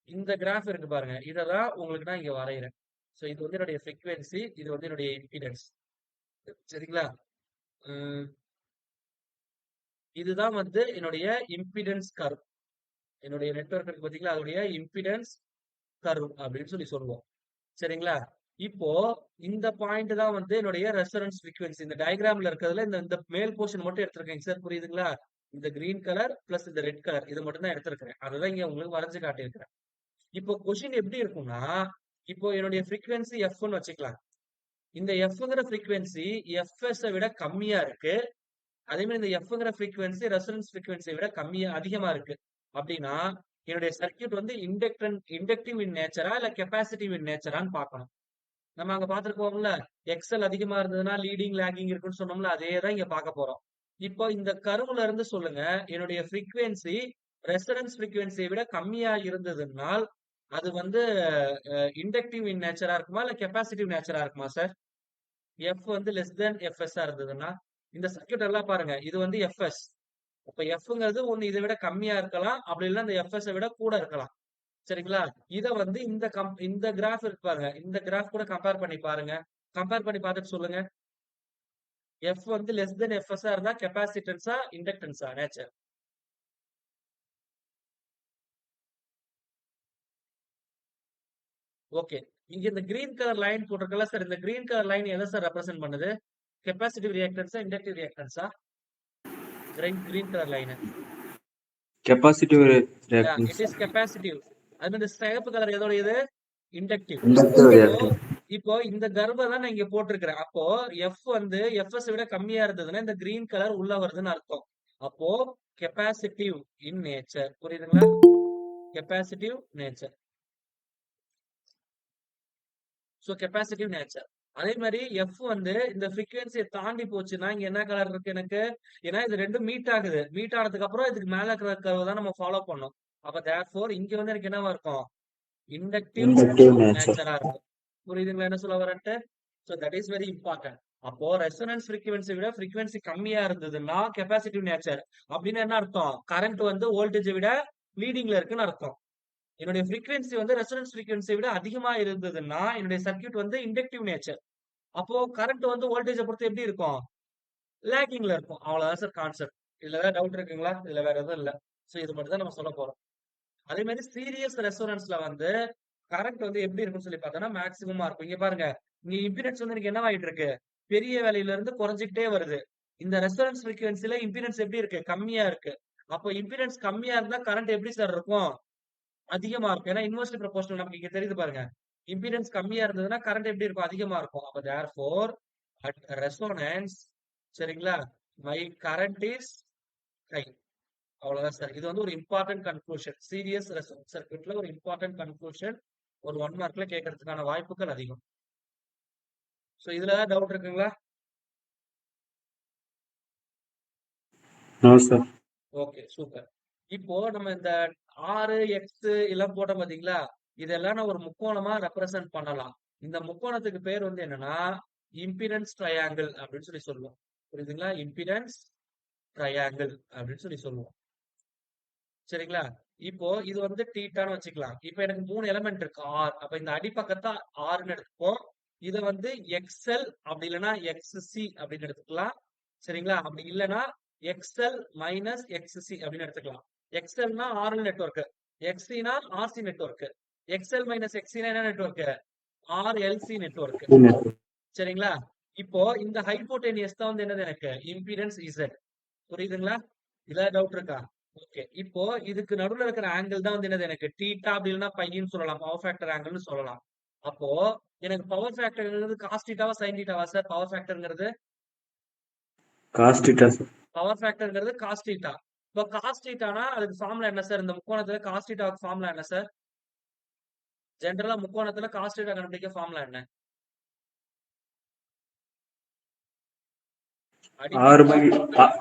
S1: இந்த கிராஃப் இருக்கு பாருங்க. இததான் உங்களுக்கு நான் இங்க வரைகிறேன். சோ இது வந்து என்னுடைய ஃப்ரீக்வென்சி, இது வந்து என்னுடைய இம்பிடன்ஸ். சரிங்களா? இதுதான் வந்து என்னுடைய இம்பிடன்ஸ் கர்வ். என்னுடைய நெட்வொர்க் இருக்கு பாத்தீங்களா? அதோடைய இம்பிடன்ஸ் கர்வ் அப்படின்னு சொல்லி சொல்லுவோம். சரிங்களா? இப்போ இந்த பாயிண்ட் தான் வந்து என்னுடைய ரெசோனன்ஸ் ஃப்ரீக்வென்சி. இந்த டயகிராம்ல இருக்கிறதுல இந்த மேல் போர்ஷன் மட்டும் எடுத்திருக்கேன் சார். புரியுதுங்களா? இந்த கிரீன் கலர் பிளஸ் இந்த ரெட் கலர் இது மட்டும் தான் எடுத்திருக்கிறேன். அதுதான் இங்க உங்களுக்கு வரைஞ்சு காட்டியிருக்கிறேன். இப்போ கொஸ்டின் எப்படி இருக்கும்னா, இப்போ என்னுடைய ஃப்ரீக்வென்சி F-ன்னு வச்சுக்கலாம். இந்த F-ங்கிற ஃப்ரீக்வென்சி FS-ஐ விட கம்மியா இருக்கு. அதே மாதிரி இந்த F-ங்கிற ஃப்ரீக்வென்சி ரெசோனன்ஸ் ஃப்ரீக்வென்சியை விட அதிகமா இருக்கு. அப்படின்னா என்னுடைய சர்க்யூட் வந்து இண்டக்டிவ் இன் நேச்சரா இல்ல கெப்பாசிட்டிவ் இன் நேச்சரான்னு பார்க்கணும். நம்ம அங்க பாத்துருக்கோம்ல, XL அதிகமா இருந்ததுன்னா லீடிங் லேகிங் இருக்குன்னு சொன்னோம்ல, அதே தான் இங்க பார்க்க போறோம். இப்போ இந்த கர்வ்ல இருந்து சொல்லுங்க, என்னுடைய ஃப்ரீக்வென்சி ரெசோனன்ஸ் ஃப்ரீக்வென்சியை விட கம்மியா இருந்ததுனால் அது வந்து இண்டக்டிவ் இன் நேச்சரா இருக்குமா இல்ல கெப்பாசிட்டிவ் நேச்சரா இருக்குமா சார்? F வந்து லெஸ் தென் FS-ஆ இருந்ததுன்னா இந்த சர்க்யூட் எல்லாம் பாருங்க. இது வந்து FS. அப்ப F-ங்கிறது ஒண்ணு இதை விட கம்மியா இருக்கலாம். அப்படி இல்லைன்னா இந்த FS-ஐ விட கூட இருக்கலாம். சரிங்களா? இத வந்து இந்த கிராஃப் இருக்கு பாருங்க. இந்த கிராஃப் கூட கம்பேர் பண்ணி பாருங்க. கம்பேர் பண்ணி பார்த்துட்டு சொல்லுங்க. F வந்து லெஸ் தென் FS-ஆ இருந்தா கெப்பாசிட்டன்ஸா இண்டக்டன்ஸா நேச்சர்? ஓகே. இங்க இந்த கிரீன் கலர் லைன் போட்டிருக்கல சார். இந்த கிரீன் கலர் லைன் எதை சார் ரெப்ரசென்ட் பண்ணுது? கெப்பாசிட்டிவ் ரியாக்டன்ஸா இண்டக்டிவ் ரியாக்டன்ஸா? Green colour line
S2: capacitive
S1: it
S2: reactance.
S1: Is capacitive. அது இந்த சிவப்பு கலர் எதோட இது? இண்டக்டிவ்.
S2: Inductive reactance.
S1: இப்போ இந்த கர்வ தான் நான் இங்க போட்டிருக்கிறேன். அப்போ F வந்து FS விட கம்மியா இருந்ததுன்னா இந்த கிரீன் கலர் உள்ள வருதுன்னு அர்த்தம். அப்போ கெப்பாசிட்டிவ் இன் நேச்சர். புரியுதுங்களா? Capacitive nature. So capacitive nature. அதே மாதிரி எஃப் வந்து இந்த ஃப்ரீக்வன்சியை தாண்டி போச்சுன்னா இங்க என்ன கலர் இருக்கு எனக்கு? ஏன்னா இது ரெண்டும் மீட் ஆகுது. மீட் ஆனதுக்கு அப்புறம் இதுக்கு மேல இருக்கிற கர்வ் தான் நம்ம ஃபாலோ பண்ணோம். அப்ப தேர்ஃபோர் இங்க வந்து எனக்கு என்னவா இருக்கும்? Inductive
S2: inductive nature.
S1: நேச்சரா இருக்கும். புரியுதுங்களா என்ன சொல்ல வரேன்ட்டு? So that is very important. அப்போ ரெசோனன்ஸ் ஃப்ரீக்வன்சி விட ஃப்ரீக்வன்சி கம்மியா இருந்ததுன்னா கெப்பாசிட்டிவ் நேச்சர். அப்படின்னு என்ன அர்த்தம்? கரண்ட் வந்து வோல்டேஜை விட லீடிங்ல இருக்குன்னு அர்த்தம். என்னுடைய ஃப்ரீக்வன்சி வந்து ரெசோனன்ஸ் ஃப்ரீக்வன்சியை விட அதிகமா இருந்ததுன்னா என்னுடைய சர்க்யூட் வந்து இண்டக்டிவ் நேச்சர். அப்போ கரண்ட் வந்து வோல்டேஜை பொறுத்து எப்படி இருக்கும்? லேக்கிங்ல இருக்கும். அவ்வளவுதான் சார் கான்செப்ட். இதுல ஏதாவது டவுட் இருக்குங்களா? இதுல வேற எதுவும் இல்ல. சோ இது மட்டும் தான் நம்ம சொல்ல போறோம். அதே மாதிரி சீரியஸ் ரெசோனன்ஸ்ல வந்து கரண்ட் வந்து எப்படி இருக்கும்னு சொல்லி பார்த்தோம்னா மேக்ஸிமமா இருக்கும். இங்க பாருங்க, இங்க இம்பிடன்ஸ் வந்து எனக்கு என்னவாயிட்டு இருக்கு? பெரிய வேலையில இருந்து குறைஞ்சிக்கிட்டே வருது. இந்த ரெசோனன்ஸ் ஃப்ரீக்வன்சில இம்பிடன்ஸ் எப்படி இருக்கு? கம்மியா இருக்கு. அப்போ இம்பிடன்ஸ் கம்மியா இருந்தா கரண்ட் எப்படி சார் இருக்கும்? அதிகமா இருக்கும். ஏன்னா இன்வெர்ஸ்லி ப்ரொபோர்ஷனல் நமக்கு இங்க தெரியுது பாருங்க. இம்பிடன்ஸ் கம்மியா இருந்ததுன்னா கரண்ட் எப்படி இருக்கும்? அதிகமா இருக்கும். அப்ப தேர்ஃபோர் அட் ரெசோனன்ஸ், சரிங்களா, மை கரண்ட் இஸ் ஹை. அவ்வளவுதான் சார். இது வந்து ஒரு இம்பார்ட்டன்ட் கன்க்ளூஷன். சீரியஸ் ரெசோனன்ஸ் சர்க்யூட்ல ஒரு இம்பார்ட்டன்ட் கன்க்ளூஷன். ஒரு 1 மார்க்ல கேட்கறதுக்கான வாய்ப்புகள் அதிகம். சோ இதுல ஏதாவது டவுட் இருக்குங்களா?
S2: No sir.
S1: Okay, super. இப்போ நம்ம இந்த ஆறு எக்ஸ் எல்லாம் போட்டோம் பாத்தீங்களா? இதெல்லாம் நான் ஒரு முக்கோணமா ரெப்ரசென்ட் பண்ணலாம். இந்த முக்கோணத்துக்கு பேர் வந்து என்னன்னா இம்பிடன்ஸ் ட்ரையாங்கிள் அப்படின்னு சொல்லி சொல்லுவோம். புரியுதுங்களா? இம்பிடன்ஸ் ட்ரையாங்கிள் அப்படின்னு சொல்லி சொல்லுவோம். சரிங்களா? இப்போ இது வந்து தீட்டான்னு வச்சுக்கலாம். இப்போ எனக்கு 3 எலிமெண்ட் இருக்கு ஆர். அப்ப இந்த அடிப்பக்கத்தை ஆர்ன்னு எடுத்துப்போம். இதை வந்து எக்ஸ்எல் அப்படி இல்லைன்னா எக்ஸ்சி அப்படின்னு எடுத்துக்கலாம். சரிங்களா? அப்படி இல்லைன்னா எக்ஸ்எல் மைனஸ் எக்ஸ்சி அப்படின்னு எடுத்துக்கலாம். எக்ஸ்எல்னா ஆர்எல் நெட்வொர்க், எக்ஸினா ஆர்சி நெட்வொர்க். எக்ஸ்எல் மைனஸ் எக்ஸினா என்ன நெட்வொர்க்? RLC network. சரிங்களா? இப்போ இந்த ஹைப்போடெனியஸ் தான் வந்து என்னது எனக்கு? Impedance Z. புரியுதுங்களா? இதுல டவுட் இருக்கா? ஓகே. இப்போ இதுக்கு நடுவுல இருக்கிற ஆங்கிள் தான் வந்து என்னது எனக்கு? தீட்டா அப்படி இல்லைன்னா பைன்னு சொல்லலாம். பவர் ஃபேக்டர் ஆங்கிள்னு சொல்லலாம். அப்போ எனக்கு பவர் ஃபேக்டர்ங்கிறது காஸ் தீட்டாவா சைன் தீட்டாவா சார்? பவர் ஃபேக்டர்ங்கிறது
S2: காஸ் தீட்டா சார்.
S1: பவர் ஃபேக்டர்ங்கிறது காஸ் தீட்டா. இப்போ காஸ் தீட்டானா அதுக்கு ஃபார்முலா என்ன சார்? இந்த முக்கோணத்துல காஸ் தீட்டாவுக்கு ஃபார்முலா என்ன சார்? ஜென்ரலா முக்கோணத்துல காஸ் தீட்டா கண்டுபிடிக்க ஃபார்முலா என்ன?
S2: ஆறு பை
S1: அடிப்பக்கம்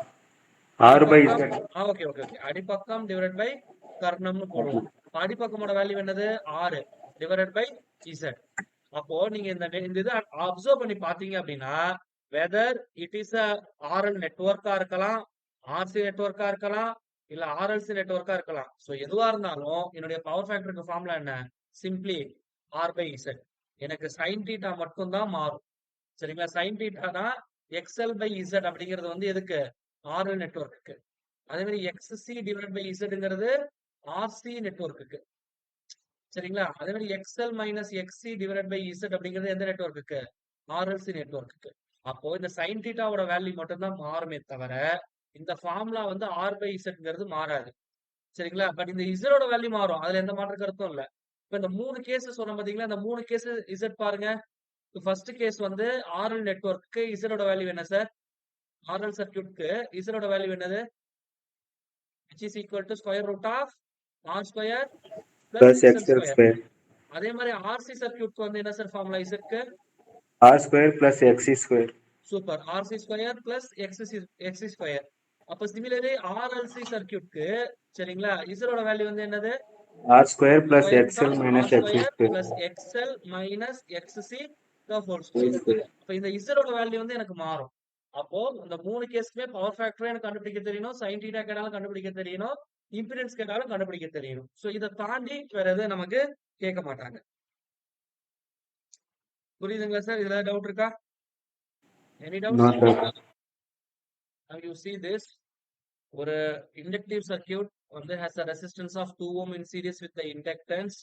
S2: ஆறு பை
S1: அடிப்பக்கம் ஓகே ஓகே ஓகே. அடிப்பக்கம் டிவைட் பை கர்ணம்னு போடுவோம். அடிப்பக்கமோட வேல்யூ என்னது? 6 டிவைட் பை இசட். அப்போ நீங்க இந்த இதை அப்சர்வ் பண்ணி பாத்தீங்க அப்படின்னா whether it is a RL நெட்வொர்க்கா இருக்கலாம், ஆர்சி நெட்வொர்க்கா இருக்கலாம், இல்ல ஆர்எல்சி நெட்வொர்க்கா இருக்கலாம். சோ எதுவா இருந்தாலும் என்னுடைய பவர் ஃபேக்டருக்கு ஃபார்முலா என்ன? Simply R by Z. எனக்கு சைன் தீட்டா மட்டும் தான் மாறும். சரிங்களா? சைன் தீட்டானா எக்ஸ்எல் பை இசட் அப்படிங்கிறது வந்து எதுக்கு? ஆர்எல் நெட்வொர்க்கு. அதே மாதிரி எக்ஸ்சி டிவைட் பை இசட்ங்கிறது ஆர்சி நெட்வொர்க்குக்கு. சரிங்களா? அதே மாதிரி XL minus XC divide by Z அப்படிங்கிறது எந்த நெட்வொர்க்குக்கு? ஆர்எல்சி நெட்வொர்க்குக்கு. அப்போ இந்த சைன் தீட்டாவோட வேல்யூ மட்டும் தான் மாறுமே தவிர இந்த ஃபார்முலா வந்து ஆர் பை இசட்ங்கிறது மாறாது. சரிங்களா? பட் இந்த இசரோட வேல்யூ மாறும். அதுல எந்த மாற்று கருத்தும் இல்ல. இப்ப இந்த 3 கேஸ் சொன்ன பாத்தீங்களா? இந்த 3 கேஸ் இசட் பாருங்க. ஃபர்ஸ்ட் கேஸ் வந்து ஆர்எல் நெட்வொர்க்கு இசரோட வேல்யூ என்ன சார்? ஆர்எல் சர்க்யூட்க்கு இசரோட வேல்யூ என்னது? which is equal to square root of r square plus
S2: plus
S1: xl
S2: XL
S1: square.
S2: Square.
S1: அதே மாதிரி ஆர்சி சர்க்யூட்க்கு வந்து என்ன சார் ஃபார்முலா இசட்க்கு?
S2: R square plus XC square.
S1: Super. RC square plus XC square. அப்ப similarly RLC சர்க்யூட்க்கு, சரிங்களா, இசரோட வேல்யூ வந்து என்னது?
S2: R square plus
S1: square root
S2: XL
S1: of R
S2: minus XC
S1: square
S2: square.
S1: Plus XL minus XC the whole square. அப்ப இந்த இசரோட value வந்து எனக்கு மாறும். அப்போ இந்த 3 கேஸ்க்குமே பவர் ஃபேக்டர் எனக்கு கண்டுபிடிக்க தெரியணும், சைன் தீட்டா கேட்டாலும் கண்டுபிடிக்க தெரியணும், இம்பிடன்ஸ் கேட்டாலும் கண்டுபிடிக்க தெரியணும். சோ இதை தாண்டி வேற எதுவும் நமக்கு கேட்க மாட்டாங்க. புரியுதுங்களா சார்? இதுல டவுட் இருக்கா? Any
S2: no
S1: doubt?
S2: Sir.
S1: Now you see this. ஒரு இண்டக்டிவ் சர்க்யூட் வந்து has a resistance of 2 ohm in series with the inductance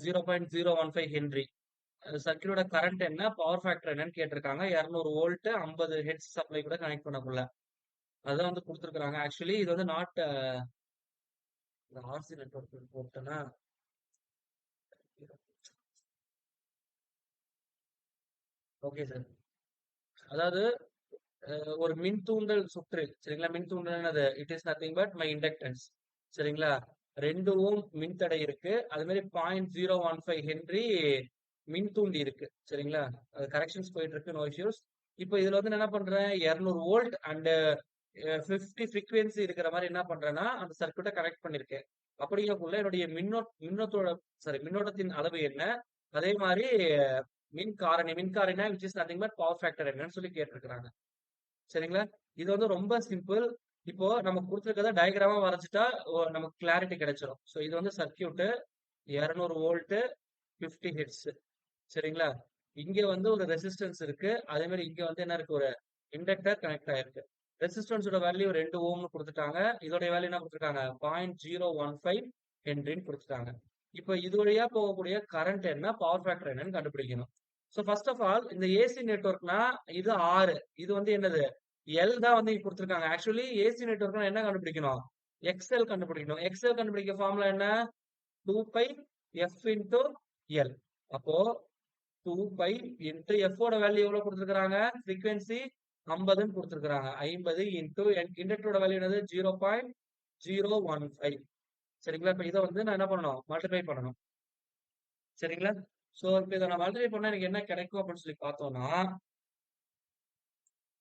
S1: 0.015 henry. சர்க்யூட்டோட கரண்ட் என்ன, பவர் ஃபேக்டர் என்னன்னு கேட்டிருக்காங்க. 200 வோல்ட் 50 ஹெர்ட்ஸ் சப்ளை கூட கனெக்ட் பண்ணக்குள்ள அதான் வந்து கொடுத்துருக்காங்க. ஆக்சுவலி இது வந்து நாட் ஆர்சி நெட்வொர்க் போட்டேன்னா ஓகே சார். அதாவது ஒரு மின் தூண்டல் சுற்று, சரிங்களா? மின் தூண்டல் என்னது? It is nothing but my inductance. சரிங்களா? 2 ஓம் மின்தடை இருக்கு. அது மாதிரி 0.015 ஹென்றி மின் தூண்டி இருக்கு. சரிங்களா? அது கரெக்ஷன்ஸ் போயிட்டு இருக்கு. No issues. இப்போ இதுல வந்து நான் என்ன பண்றேன்? 200 வோல்ட் அண்ட் 50 ஃப்ரீக்வென்சி இருக்கிற மாதிரி என்ன பண்றேன்னா, அந்த சர்க்யூட்டை கனெக்ட் பண்ணிருக்கேன். அப்படிங்கக்குள்ள என்னுடைய மின்னோட்டத்தோட மின்னோட்டத்தின் அளவு என்ன? அதே மாதிரி மின்காரணினா which is nothing but power factor என்னன்னு சொல்லி கேட்டிருக்கிறாங்க. சரிங்களா? இது வந்து ரொம்ப சிம்பிள். இப்போ நமக்கு கொடுத்துருக்கத டயக்ராமா வரைஞ்சிட்டா நமக்கு கிளாரிட்டி கிடைச்சிடும். ஸோ இது வந்து சர்க்கியூட் 200 வோல்ட் 50 ஹெர்ட்ஸ். சரிங்களா? இங்க வந்து ஒரு ரெசிஸ்டன்ஸ் இருக்கு. அதே மாதிரி இங்க வந்து என்ன இருக்கு? ஒரு இண்டக்டர் கனெக்ட் ஆயிருக்கு. ரெசிஸ்டன்ஸோட வேல்யூ 2 ஓம்னு கொடுத்துட்டாங்க. இதோட வேல்யூ என்ன கொடுத்துருக்காங்க? 0.015 ஹென்றின்னு கொடுத்துட்டாங்க. இப்போ இது வழியா போகக்கூடிய கரண்ட் என்ன, பவர் ஃபேக்டர் என்னன்னு கண்டுபிடிக்கணும். ஸோ ஃபர்ஸ்ட் ஆஃப் ஆல் இந்த ஏசி நெட்வொர்க்னா இது 6, இது வந்து என்னது? எல் தான் வந்து கொடுத்துருக்காங்க. ஆக்சுவலி ஏசி நெட்வொர்க்னா என்ன கண்டுபிடிக்கணும்? எக்ஸ்எல் கண்டுபிடிக்கணும். எக்ஸ்எல் கண்டுபிடிக்க ஃபார்முலா என்ன? 2 பை எஃப் இன்டூ எல். அப்போ 2 பை இன்டூ எஃப் ஓட வேல்யூ எவ்வளவு கொடுத்துருக்காங்க? ஃப்ரீக்வன்சி 50ன்னு கொடுத்துருக்காங்க. 50 இன்டூ இண்டக்டரோட வேல்யூ என்னது? 0.015. சரிங்களா? இப்ப இதை வந்து நான் என்ன பண்ணணும்? மல்டிப்ளை பண்ணணும். சரிங்களா? சோ இப்ப இதை நான் மல்டிப்ளை பண்ணா எனக்கு என்ன கிடைக்கும் அப்படின்னு சொல்லி பார்த்தோம்னா,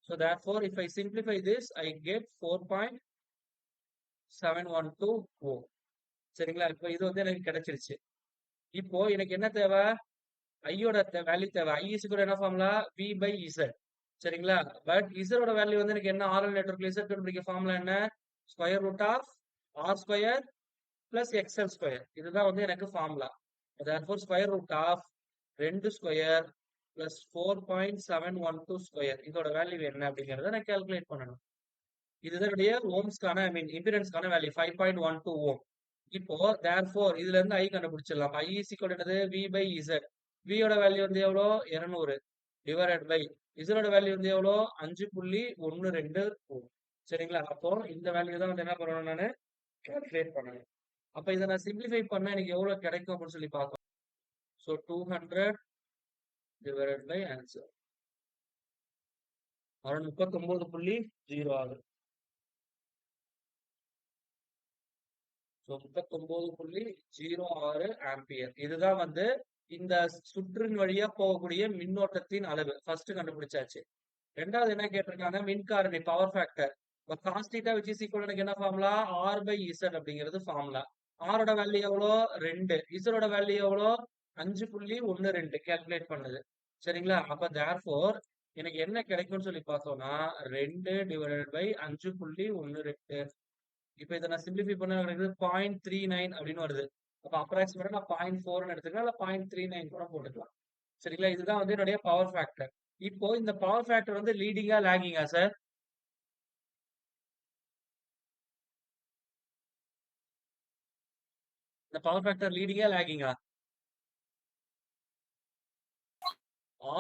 S1: so therefore if I simplify this I get 4.712 ohm. சரிங்களா? இப்போ இது வந்து எனக்கு கிடைச்சிருச்சு. இப்போ எனக்கு என்ன தேவை? ஐயோட வேல்யூ தேவை. ஐ இஸ் கூட என்ன ஃபார்முலா? V by Z. சரிங்களா? பட் இசரோட வேல்யூ வந்து எனக்கு என்ன? ஆர்எல் நெட்வொர்க்ல இசட் கண்டுபிடிக்க ஃபார்முலா என்ன? Square root of R square plus XL square. இதுதான் வந்து எனக்கு formula. therefore square root of 2 square plus 4.712 square. இதோட வேல்யூ என்ன அப்படிங்கறத நான் கால்குலேட் பண்ணணும். இதுதான் என்னுடைய ஓம்ஸ்க்கான ஐ மீன் இம்பிடன்ஸ்க்கான வேல்யூ 5.12 ஓம். இப்போ therefore இதுல இருந்து ஐ கண்டுபிடிச்சிடலாம். ஐ இஸ் ஈக்குவல் என்னது? V by Z. V யோட வேல்யூ வந்து எவ்வளோ? 200 டிவைடட் பை இசரோட வேல்யூ வந்து எவ்வளோ? 5.12 ஓம். சரிங்களா? அப்போ இந்த வேல்யூ தான் வந்து என்ன பண்ணணும்? நான் கால்குலேட் பண்ணணும். அப்ப இதை நான் சிம்பிளிஃபை பண்ணா எனக்கு எவ்வளவு கிடைக்கும் அப்படின்னு சொல்லி பார்க்கணும். So 200 divided by answer 39.06. So 39.06 ampere. இதுதான் வந்து இந்த சுற்றின் வழியா போகக்கூடிய மின்னோட்டத்தின் அளவு. ஃபர்ஸ்ட் கண்டுபிடிச்சாச்சு. ரெண்டாவது என்ன கேட்டிருக்காங்க? மின்காரணி பவர் ஃபேக்டர். இப்போ cos theta which is equal எனக்கு என்ன ஃபார்முலா? ஆர் பை இசட் அப்படிங்கிறது ஃபார்முலா. ஆரோட வேல்யூ எவ்வளோ? 2. இசரோட வேல்யூ எவ்வளோ? 5.12 கால்குலேட் பண்ணுது. சரிங்களா? அப்ப தேர்ஃபோர் எனக்கு என்ன கிடைக்கும்னு சொல்லி பார்த்தோம்னா 2 டிவைடட் பை 5.12. இப்ப இதை நான் சிம்பிளிஃபை பண்ண கிடைக்குது 0.39 அப்படின்னு வருது. அப்ப அப்ராக்சிமேட்டா நான் 0.4 எடுத்துக்கலாம், இல்ல 0.39 கூட போட்டுக்கலாம். சரிங்களா? இதுதான் வந்து என்னுடைய பவர் ஃபேக்டர். இப்போ இந்த பவர் ஃபேக்டர் வந்து லீடிங்கா லாகிங்கா சார்? இந்த பவர் ஃபேக்டர் லீடிங்கா லாகிங்கா?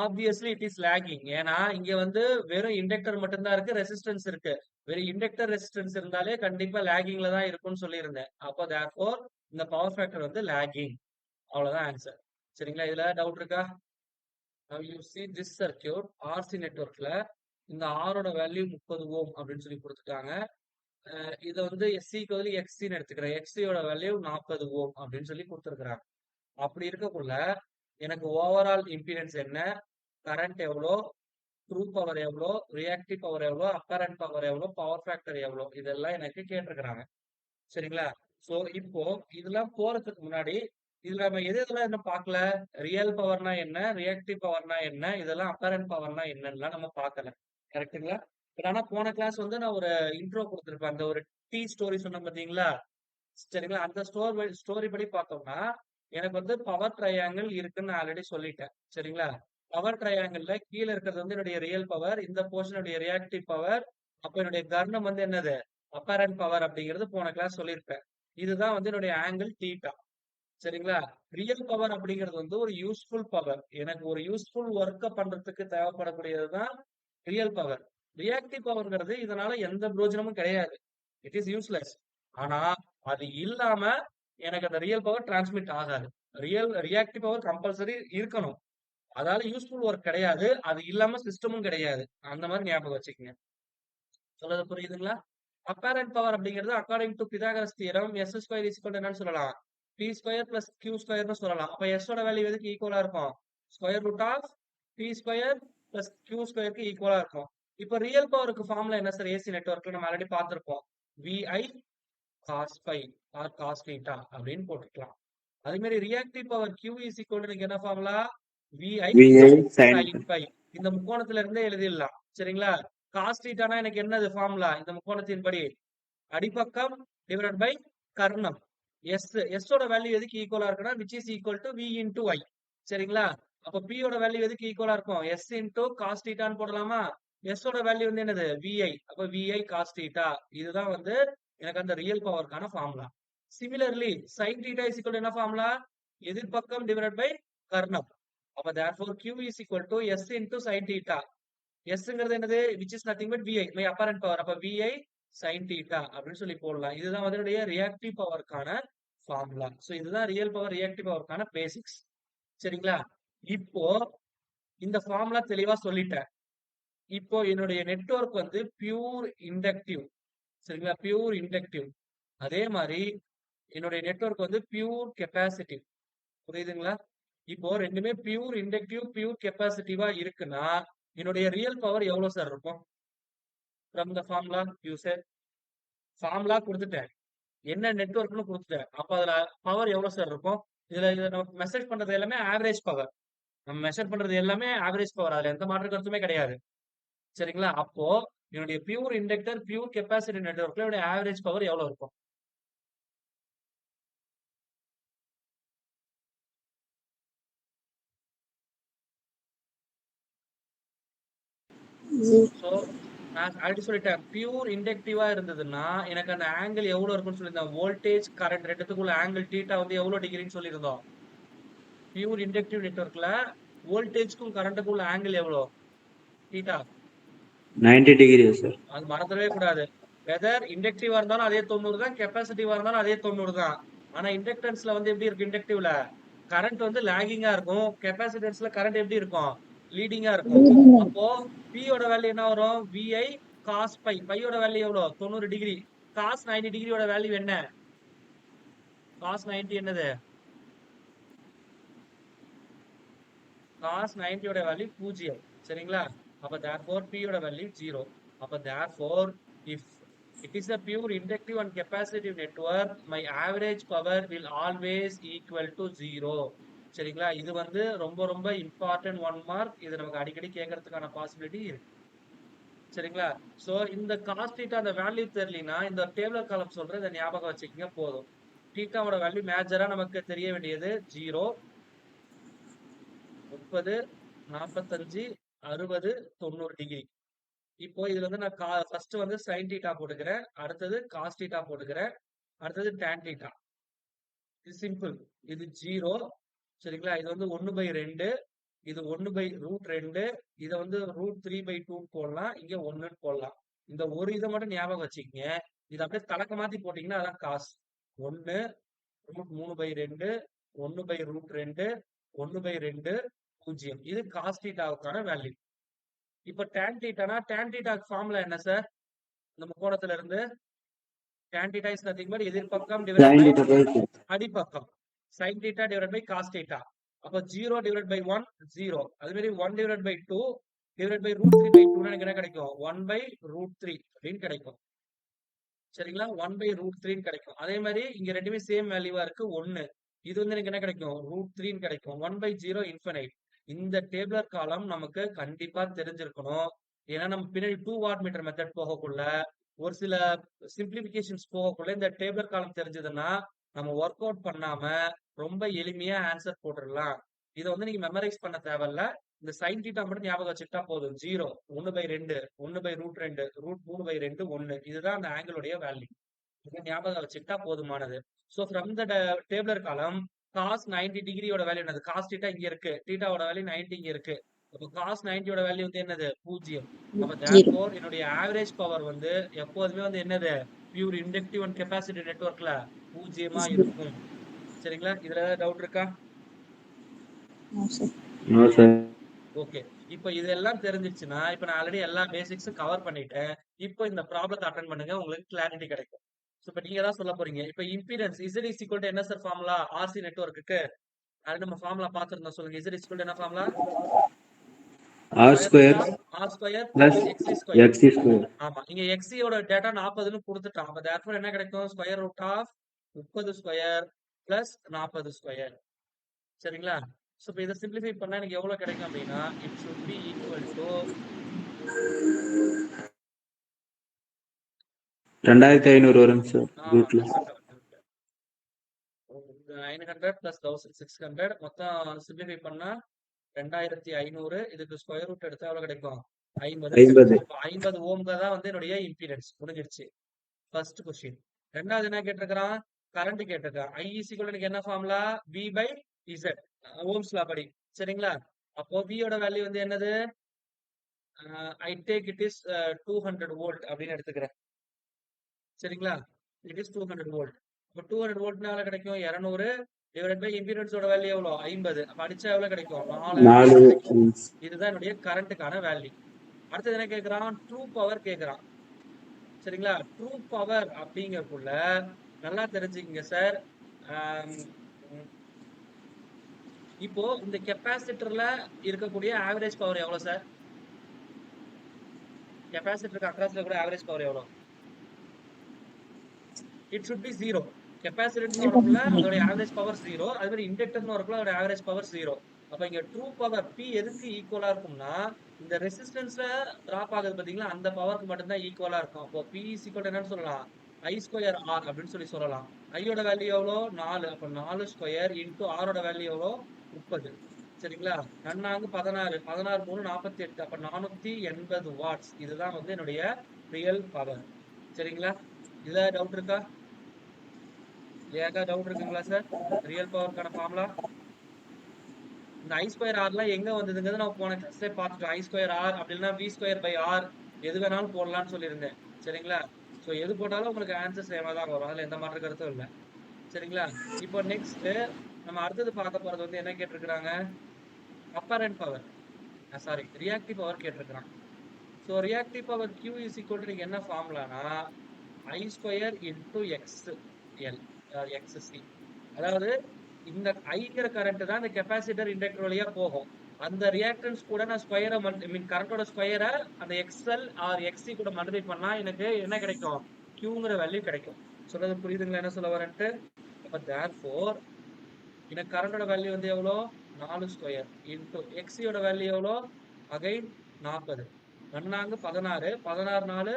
S1: Obviously it is lagging. ஏன்னா இங்க வந்து வெறும் இண்டக்டர் மட்டும்தான் இருக்கு, ரெசிஸ்டன்ஸ் இருக்கு. வெறும் இண்டக்டர் ரெசிஸ்டன்ஸ் இருந்தாலே கண்டிப்பா லாகிங்ல தான் இருக்கும்னு சொல்லியிருந்தேன். அப்போ தேர்ஃபோர் இந்த பவர் ஃபேக்டர் வந்து லாகிங். அவ்வளவுதான் ஆன்சர். சரிங்களா? இதுல டவுட் இருக்கா? Now you see this circuit RC நெட்வொர்க்ல இந்த ஆரோட வேல்யூ 30 ஓம் அப்படின்னு சொல்லி கொடுத்துட்டாங்க. இதை வந்து எஸ்சிக்கு பதில் எக்ஸின்னு எடுத்துக்கிறேன். எக்ஸியோட வேல்யூ 40 ஓம் அப்படின்னு சொல்லி கொடுத்துருக்குறாங்க. அப்படி இருக்கக்குள்ள எனக்கு ஓவரால் இம்பிடன்ஸ் என்ன, கரண்ட் எவ்வளோ, ட்ரூ பவர் எவ்வளோ, ரியாக்டிவ் பவர் எவ்வளோ, அப்பரண்ட் பவர் எவ்வளோ, பவர் ஃபேக்டர் எவ்வளோ, இதெல்லாம் எனக்கு கேட்டிருக்கிறாங்க. சரிங்களா? சோ இப்போ இதெல்லாம் போறதுக்கு முன்னாடி இதுல நம்ம எது எதெல்லாம் இன்னும் பார்க்கல? ரியல் பவர்னா என்ன, ரியாக்டிவ் பவர்னா என்ன, இதெல்லாம் அப்பரண்ட் பவர்னா என்னன்னு நம்ம பார்க்கல. கரெக்ட்டுங்களா? பட் ஆனா போன கிளாஸ் வந்து நான் ஒரு இன்ட்ரோ கொடுத்துருப்பேன். அந்த ஒரு டீ ஸ்டோரி சொன்னேன் பாத்தீங்களா? சரிங்களா? அந்த ஸ்டோரி படி பார்த்தோம்னா எனக்கு வந்து பவர் ட்ரையாங்கிள் இருக்குன்னு நான் ஆல்ரெடி சொல்லிட்டேன். சரிங்களா? பவர் ட்ரையாங்கிள்ல கீழே இருக்கிறது வந்து என்னுடைய ரியல் பவர், இந்த போர்ஷனுடைய ரியாக்டிவ் பவர், அப்ப என்னுடைய கர்ணம் வந்து என்னது? அப்பரண்ட் பவர் அப்படிங்கிறது போன கிளாஸ் சொல்லியிருப்பேன். இதுதான் வந்து என்னுடைய ஆங்கிள் தீட்டா. சரிங்களா? ரியல் பவர் அப்படிங்கிறது வந்து ஒரு யூஸ்ஃபுல் பவர். எனக்கு ஒரு யூஸ்ஃபுல் ஒர்க்க பண்றதுக்கு தேவைப்படக்கூடியதுதான் ரியல் பவர். ரியாக்டிவ் பவர்ங்கிறது இதனால எந்த பிரயோஜனமும் கிடையாது. It is useless. ஆனா அது இல்லாம எனக்கு அந்த ரியல் பவர் டிரான்ஸ்மிட் ஆகாது. ரியாக்டிவ் பவர் கம்பல்சரி இருக்கணும். அதால யூஸ்ஃபுல் ஒர்க் கிடையாது. அது இல்லாம சிஸ்டமும் கிடையாது. அந்த மாதிரி ஞாபகம் வச்சுக்கோங்க. சொல்றது புரியுதுங்களா? அப்பேரண்ட் பவர் அப்படிங்கிறது according to Pythagoras theorem S square is equal என்னன்னு சொல்லலாம், பி ஸ்கொயர் பிளஸ் கியூ ஸ்கொயர்னு சொல்லலாம். அப்ப எஸ் ஓட வேல்யூ எதுக்கு ஈக்குவலா இருக்கும், square root of P square plus Q ஸ்கொயருக்கு ஈக்குவலா இருக்கும். இப்போ ரியல் பவருக்கு ஃபார்முலா என்ன சார், ஏசி நெட்வொர்க்ல நம்ம ஆல்ரெடி பார்த்திருப்போம், VI cos phi or cos theta அப்படின்னு போட்டுக்கலாம். அதே மாதிரி reactive power Q is equal to என்ன formula, VI
S2: VI sin
S1: sin phi. இந்த முக்கோணத்துல இருந்தே எழுதிடலாம் சரிங்களா. காஸ் தீட்டானா எனக்கு என்னது ஃபார்முலா, இந்த முக்கோணத்தின் படி அடிப்பக்கம் டிவைடட் பை கர்ணம். எஸ் ஓட வேல்யூ எதுக்கு ஈக்குவலா இருக்குன்னா which is equal to V into I சரிங்களா. அப்ப P ஓட வேல்யூ எதுக்கு ஈக்குவலா இருக்கும், எஸ் இன்டு காஸ் தீட்டான்னு போடலாமா. எஸ் ஓட வேல்யூ வந்து என்னது விஐ, அப்ப விஐ காஸ் தீட்டா. இதுதான் வந்து எனக்கு அந்த ரியல் பவருக்கான formula. Similarly sin theta is equal to என்ன ஃபார்முலா, எதிர்பக்கம் டிவைடட் பை கர்ணம். அப்ப therefore Q is equal to S into sin theta. Sங்கிறது என்னது, which is nothing but VI, my apparent power. அப்ப VI sin theta அப்படின்னு சொல்லி போடலாம். இதுதான் அதனுடைய ரியாக்டிவ் பவருக்கான ஃபார்முலா. சோ இதுதான் ரியல் பவர் ரியாக்டிவ் பவருக்கான பேசிக்ஸ் சரிங்களா. இப்போ இந்த ஃபார்முலா தெளிவா சொல்லிட்டேன். இப்போ என்னுடைய நெட்வொர்க் வந்து பியூர் இண்டக்டிவ் சரிங்களா, பியூர் இண்டக்டிவ். அதே மாதிரி என்னுடைய நெட்வொர்க் வந்து பியூர் கெப்பாசிட்டிவ், புரியுதுங்களா. இப்போ ரெண்டுமே பியூர் இண்டக்டிவ் பியூர் கெப்பாசிட்டிவா இருக்குன்னா என்னுடைய ரியல் பவர் எவ்வளவு சார் இருக்கும், from the formula you sir. Formula கொடுத்துட்டேன், என்ன நெட்வொர்க்னு கொடுத்துட்டேன், அப்ப அதுல பவர் எவ்வளவு சார் இருக்கும். இதுல நம்ம மெசேஜ் பண்றது எல்லாமே ஆவரேஜ் பவர், நம்ம மெஷர் பண்றது எல்லாமே ஆவரேஜ் பவர், அதுல எந்த மாற்று கருத்துமே கிடையாது சரிங்களா. அப்போ என்னுடைய பியூர் இண்டக்டர் பியூர் கெப்பாசிட்டி நெட்வொர்க்ல என்னுடைய ஆவரேஜ் பவர் எவ்வளவு இருக்கும். சோ நான் ஆல்ரெடி சொல்லிட்டேன், பியூர் இண்டக்டிவா இருந்ததுன்னா எனக்கு அந்த ஆங்கிள் எவ்வளவு இருக்கும்னு சொல்லியிருந்தேன், வோல்டேஜ் கரண்ட் ரெண்டுத்துக்குள்ள ஆங்கிள் தீட்டா வந்து எவ்வளவு டிகிரின்னு சொல்லியிருந்தோம். பியூர் இண்டக்டிவ் நெட்வொர்க்ல வோல்டேஜ்க்கும் கரண்ட்டுக்கும் உள்ள ஆங்கிள் எவ்வளவு, தீட்டா
S2: 90 degree சார்.
S1: அது மறந்துடவே கூடாது. வெதர் இண்டக்டிவா இருந்தாலும் அதே 90 தான், கெப்பாசிட்டிவா இருந்தாலும் அதே 90 தான். ஆனா இண்டக்டன்ஸ்ல வந்து எப்படி இருக்கு, இண்டக்டிவ்ல கரண்ட் வந்து லாகிங்கா இருக்கும், கெப்பாசிட்டன்ஸ்ல கரண்ட் எப்படி இருக்கும், லீடிங்கா இருக்கும். அப்போ P ஓட வேல்யூ என்ன வரும், VI cos பை, பையோட வேல்யூ எவ்வளவு 90 டிகிரி, cos 90 டிகிரியோட வேல்யூ என்ன, cos 90 என்னது, cos 90 ஓட வேல்யூ 0 சரிங்களா. அப்ப therefore P ஓட வேல்யூ 0. அப்ப therefore if it is a pure inductive and capacitive network, my average power will always equal to 0 சரிங்களா. இது வந்து ரொம்ப ரொம்ப இம்பார்ட்டன்ட் 1 மார்க், இது நமக்கு அடிக்கடி கேட்கறதுக்கான பாசிபிலிட்டி இருக்கு சரிங்களா. சோ இந்த காஸ் தீட்டா அந்த வேல்யூ தெரியலனா இந்த டேபிளர் காலம் சொல்றேன், இதை ஞாபகம் வச்சுக்கங்க போதும். தீட்டாவோட வேல்யூ மேஜரா நமக்கு தெரிய வேண்டியது 0, 30, 45, 60, 90 டிகிரி. இப்போ இதுல வந்து நான் ஃபர்ஸ்ட் வந்து sin தீட்டா போட்டுக்கிறேன், அடுத்தது cos தீட்டா போட்டுக்கிறேன், அடுத்தது tan தீட்டா. இது சிம்பிள், இது 0 சரிங்களா. இது வந்து 1/2, இது 1/√2, இதை வந்து √3/2 போடலாம், இங்க 1 போடலாம். இந்த ஒரு இதை மட்டும் ஞாபகம் வச்சுக்கங்க. இது அப்படியே தலக்க மாத்தி போட்டீங்கன்னா அதான் காஸ் 1 √3/2 1/√2 1/2 0. இது காஸ் தீட்டாவுக்கான வேல்யூ. இப்ப tan தீட்டானா tan தீட்டாக்கு ஃபார்முலா என்ன சார், இந்த முக்கோணத்துல இருந்து tan theta is nothing but எதிர்பக்கம் divided
S2: Sin
S1: by
S2: theta by
S1: அடிப்பக்கம், sin theta divided by cos theta. அப்ப 0 divided by 1 0, அதே மாதிரி 1 divided by 2 divided by √3/2 எனக்கு என்ன கிடைக்கும், 1/√3 அப்படின்னு கிடைக்கும் சரிங்களா. 1/√3 கிடைக்கும். அதே மாதிரி இங்க ரெண்டுமே சேம் வேல்யூவா இருக்கு 1, இது வந்து எனக்கு என்ன கிடைக்கும், √3 கிடைக்கும். 1/0 இன்ஃபினைட். இந்த டேபிளர் காலம் நமக்கு கண்டிப்பா தெரிஞ்சிருக்கணும். ஏன்னா நம்ம பின்னாடி 2 வாட் மீட்டர் மெத்தட் போகக்குள்ள ஒரு சில சிம்பிளிபிகேஷன்ஸ் போகக்குள்ள இந்த டேபிளர் காலம் தெரிஞ்சதுன்னா நம்ம ஒர்க் அவுட் பண்ணாம ரொம்ப எளிமையா ஆன்சர் போட்டுடலாம். இதை வந்து நீங்க மெமரைஸ் பண்ண தேவையில்ல, இந்த sin தீட்டா மட்டும் ஞாபகம் வச்சுக்கிட்டா போதும். 0, 1/2, 1/√2, √3/2, 1, இதுதான் அந்த ஆங்கிளுடைய வேல்யூ. இதை ஞாபகம் வச்சுக்கிட்டா போதுமானது. சோ ஃப்ரம் த டேபிளர் காலம் cos 90 டிகிரியோட வேல்யூ என்னது, cos தீட்டா இங்க இருக்கு, தீட்டாவோட வேல்யூ 90 இங்க இருக்கு. அப்போ cos 90 ஓட வேல்யூ வந்து என்னது 0. அப்ப therefore என்னுடைய ஆவரேஜ் பவர் வந்து எப்போதுமே வந்து என்னது, பியூர் இண்டக்டிவ் அண்ட் கெப்பாசிட்டி நெட்வொர்க்ல 0 இருக்கும் சரிங்களா. இதுல ஏதாவது டவுட் இருக்கா.
S2: No sir.
S1: ஓகே, இப்போ இதெல்லாம் தெரிஞ்சிச்சுன்னா இப்ப நான் ஆல்ரெடி எல்லா பேசிக்ஸும் கவர் பண்ணிட்டேன். இப்போ இந்த ப்ராப்ளத்தை அட்டன் பண்ணுங்க, உங்களுக்கு கிளாரிட்டி கிடைக்கும். ஸோ இப்போ நீங்க தான் சொல்ல போறீங்க. இப்போ impedance Z is equal to என்ன சார் ஃபார்முலா RC நெட்வொர்க்குக்கு? அது நம்ம ஃபார்முலா பார்த்துருந்தோம். சொல்லுங்க. Z இஸ் ஈக்குவல் டு என்ன formula?
S2: R
S1: square
S2: square
S1: root of R square
S2: plus
S1: plus XC square.
S2: X square.
S1: ஆமா. இங்க XC யோட டேட்டா 40ன்னு குடுத்துட்டான். அப்ப therefore என்ன கிடைக்கும்? Square root of 30 square plus 40 square. சரிங்களா? சோ இப்போ இத சிம்பிளிஃபை பண்ணா எனக்கு எவ்வளவு கிடைக்கும் அப்படின்னா, it should be equal to
S2: 2500 வருங்க சார்
S1: ஆமா
S2: ரூட்ல.
S1: கரெக்ட். 900 பிளஸ் 1600 மொத்தம் சிம்பிளிஃபை பண்ணா 2500. இதுக்கு ஸ்கொயர் ரூட் எடுத்தா எவ்வளவு கிடைக்கும்? 50
S2: 50.
S1: 50 ஓம்ல தான் வந்து என்னுடைய இம்பிடன்ஸ் முடிஞ்சிருச்சு. First question. ரெண்டாவது என்ன கேட்டிருக்கான்? கரண்ட் கேட்டிருக்கான். I is equal to எனக்கு என்ன formula? V by Z. Ohm's law படி. சரிங்களா? அப்போ V யோட வேல்யூ வந்து என்னது? I take it is 200 volt அப்படின்னு எடுத்துக்கிறேன். சரிங்களா? It is 200 volt. அப்போ 200 வோல்ட்னா எவ்வளவு கிடைக்கும்? 200 டிவைட் பை இம்பிடன்ஸோட வேல்யூ எவ்வளோ? 50. அப்ப அடிச்சா எவ்வளவு கிடைக்கும்? 4
S2: 4.
S1: கிடைக்கும். இதுதான் என்னுடைய கரண்ட்டுக்கான வேல்யூ. அடுத்தது என்ன கேட்கிறான்? ட்ரூ பவர் கேட்கிறான். சரிங்களா? ட்ரூ பவர் அப்படிங்கறதுக்குள்ள நல்லா தெரிஞ்சுக்கங்க சார். இப்போ இந்த கெப்பாசிட்டர்ல இருக்கக்கூடிய ஆவரேஜ் பவர் எவ்வளவு சார்? கெப்பாசிட்டருக்கு அக்ராஸ்ல கூட ஆவரேஜ் பவர் எவ்வளவு? It should be 0. கெப்பாசிட்டர்னு வரக்குள்ள அதோட ஆவரேஜ் பவர் 0. அது மாதிரி இண்டக்டர்னு வரக்குள்ள அதோட ஆவரேஜ் பவர் 0. அப்ப இங்க ட்ரூ பவர் P எதுக்கு ஈக்குவலா இருக்கும்னா, இந்த ரெசிஸ்டன்ஸ்ல டிராப் ஆகுது பாத்தீங்களா, அந்த பவருக்கு மட்டும் தான் ஈக்குவலா இருக்கும். அப்போ P is equal to என்னன்னு சொல்லலாம்? I ஸ்கொயர் R அப்படின்னு சொல்லலாம். I யோட வேல்யூ எவ்வளோ? 4. அப்ப 4 ஸ்கொயர் இன்டு R ஓட வேல்யூ எவ்வளோ? 30. சரிங்களா? நன்னாங்க 16. 16 3 48. அப்ப 480 வாட்ஸ். இதுதான் வந்து என்னுடைய ரியல் பவர். சரிங்களா? இதுல டவுட் இருக்கா? ஏதாவது டவுட் இருக்குங்களா சார்? ரியல் பவருக்கான ஃபார்முலா இந்த I ஸ்கொயர் ஆர்லாம் எங்க வந்ததுங்கிறது நம்ம போன கிளாஸ்ல பார்த்துட்டோம். I ஸ்கொயர் ஆர் அப்படின்னா V ஸ்கொயர் பை ஆர் எது வேணாலும் போடலாம்னு சொல்லியிருந்தேன். சரிங்களா? ஸோ எது போட்டாலும் உங்களுக்கு ஆன்சர் சேமா தான் வரும். அதுல எந்த மாற்று கருத்தும் இல்லை. சரிங்களா? இப்போ நெக்ஸ்ட் நம்ம அடுத்தது பார்க்க போறது வந்து என்ன கேட்டிருக்கிறாங்க? Apparent power, sorry reactive power கேட்டிருக்கிறாங்க. So reactive power Q is equal to என்ன ஃபார்முலானா I square into XL XC. அதாவது இந்த ஐங்கிற கரண்ட் தான் இந்த கெப்பாசிட்டர் இண்டக்டர் வழியா போகும். அந்த ரியாக்டன்ஸ் கூட நான் ஸ்கொயரை மீன் கரண்டோட ஸ்கொயரை அந்த எக்ஸ்எல் ஆர் எக்ஸி கூட மல்டிப்ளை பண்ணா எனக்கு என்ன கிடைக்கும்? கியூங்கிற வேல்யூ கிடைக்கும். சொல்றது புரியுதுங்களா என்ன சொல்ல வரேன்ட்டு? அப்ப தேர்ஃபோர் எனக்கு கரண்டோட வேல்யூ வந்து எவ்வளோ? 4 ஸ்கொயர் இன்டூ எக்ஸியோட வேல்யூ எவ்வளோ? அகைன் 40. நன்னாங்க 16. 16 4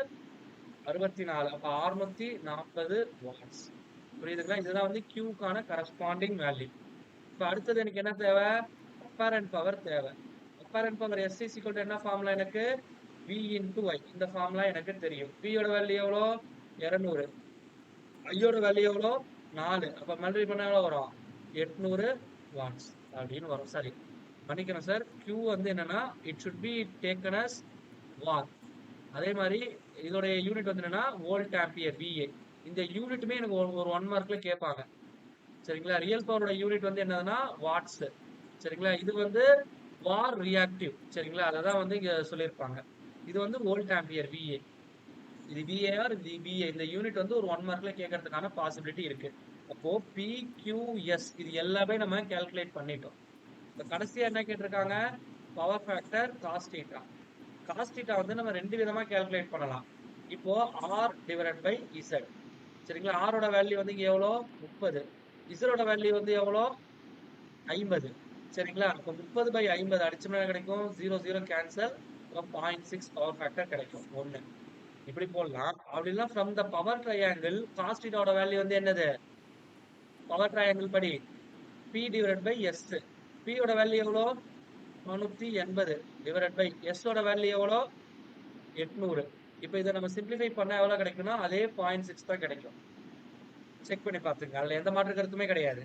S1: 64. அப்ப 640 வாட்ஸ். புரியுதுங்களா? இதுதான் வந்து கியூக்கான கரஸ்பாண்டிங் வேல்யூ. இப்போ அடுத்தது எனக்கு என்ன தேவை? அப்பரண்ட் பவர் தேவை. Apparent power S is equal to என்ன ஃபார்முலா எனக்கு? V into I. இந்த ஃபார்முலா எனக்கு தெரியும். V யோட வேல்யூ எவ்வளோ? 200. I யோட வேல்யூ எவ்வளோ? 4. அப்ப மல்டிப்ளை பண்ணா எவ்வளோ வரும்? 800 வாட்ஸ் அப்படின்னு வரும். சரி, மன்னிக்கணும் சார். Q வந்து என்னன்னா it should be taken as what. அதே மாதிரி இதோட யூனிட் வந்து என்னன்னா வோல்ட் ஆம்பியர் VA. இந்த யூனிட்டுமே எனக்கு ஒரு 1 மார்க்ல கேட்பாங்க. சரிங்களா? ரியல் பவரோட யூனிட் வந்து என்னதுன்னா வாட்ஸ். சரிங்களா? இது வந்து வார் ரியாக்டிவ். சரிங்களா? அததான் வந்து இங்க சொல்லியிருப்பாங்க. இது வந்து வோல்ட் ஆம்பியர் VA. இது VAR, இது VA. இந்த யூனிட் வந்து ஒரு 1 மார்க்ல கேட்கறதுக்கான பாசிபிலிட்டி இருக்கு. அப்போ PQS இது எல்லாமே நம்ம கால்குலேட் பண்ணிட்டோம். இப்போ கடைசியா என்ன கேட்டிருக்காங்க? Power factor cos theta. Cos theta வந்து நம்ம 2 விதமா கால்குலேட் பண்ணலாம். இப்போ R டிவைடட் பை Z. சரிங்களா? R ஓட வேல்யூ வந்து இங்க எவ்வளோ? 30. Z ஓட வேல்யூ வந்து எவ்வளோ? 50. சரிங்களா? அப்போ 30/50 அடிச்சோம்னா கிடைக்கும் 0 0 கேன்சல். 0.6 பவர் ஃபேக்டர் கிடைக்கும். 1 இப்படி போடலாம். அப்படிலாம் from the power triangle cos தீட்டாவோட வேல்யூ வந்து என்னது? பவர் ட்ரையாங்கிள் படி P divided by S. P ஓட வேல்யூ எவ்வளோ? 480 டிவைடட் பை S ஓட வேல்யூ எவ்வளோ? 800. இப்போ இதை நம்ம சிம்பிளிஃபை பண்ணா எவ்வளவு கிடைக்கும்னா அதே 0.6 தான் கிடைக்கும். செக் பண்ணி பார்த்துங்க. அதுல எந்த மாற்று கருத்துமே கிடையாது.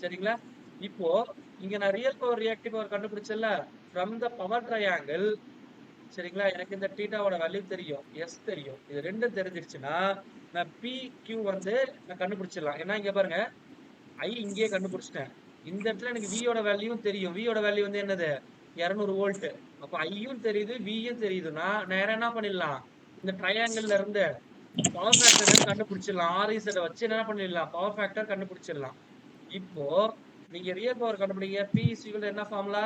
S1: சரிங்களா? இப்போ இங்க நான் ரியல் பவர் ரியாக்டிவ் பவர் கண்டுபிடிச்சல ஃப்ரம் த பவர் ட்ரையாங்கிள். சரிங்களா? எனக்கு இந்த தீட்டாவோட வேல்யூ தெரியும், S தெரியும். இது ரெண்டும் தெரிஞ்சிருச்சுன்னா நான் PQ வந்து நான் கண்டுபிடிச்சிடலாம். ஏன்னா இங்க பாருங்க I இங்கேயே கண்டுபிடிச்சிட்டேன். இந்த இடத்துல எனக்கு V யோட வேல்யூவும் தெரியும். V யோட வேல்யூ வந்து என்னது? 200 வோல்ட். அப்ப ஐயும் தெரியுது, வியும் தெரியுதுன்னா நேரம் என்ன பண்ணிடலாம்? இந்த ட்ரையாங்கிள் இருந்து பவர் ஃபேக்டர் கண்டுபிடிச்சிடலாம். ஆர்இசட் வச்சு என்ன பண்ணிடலாம், பவர் ஃபேக்டர் கண்டுபிடிச்சிடலாம். இப்போ நீங்க ரியல் பவர் கண்டுபிடிங்க. P is equal to என்ன formula,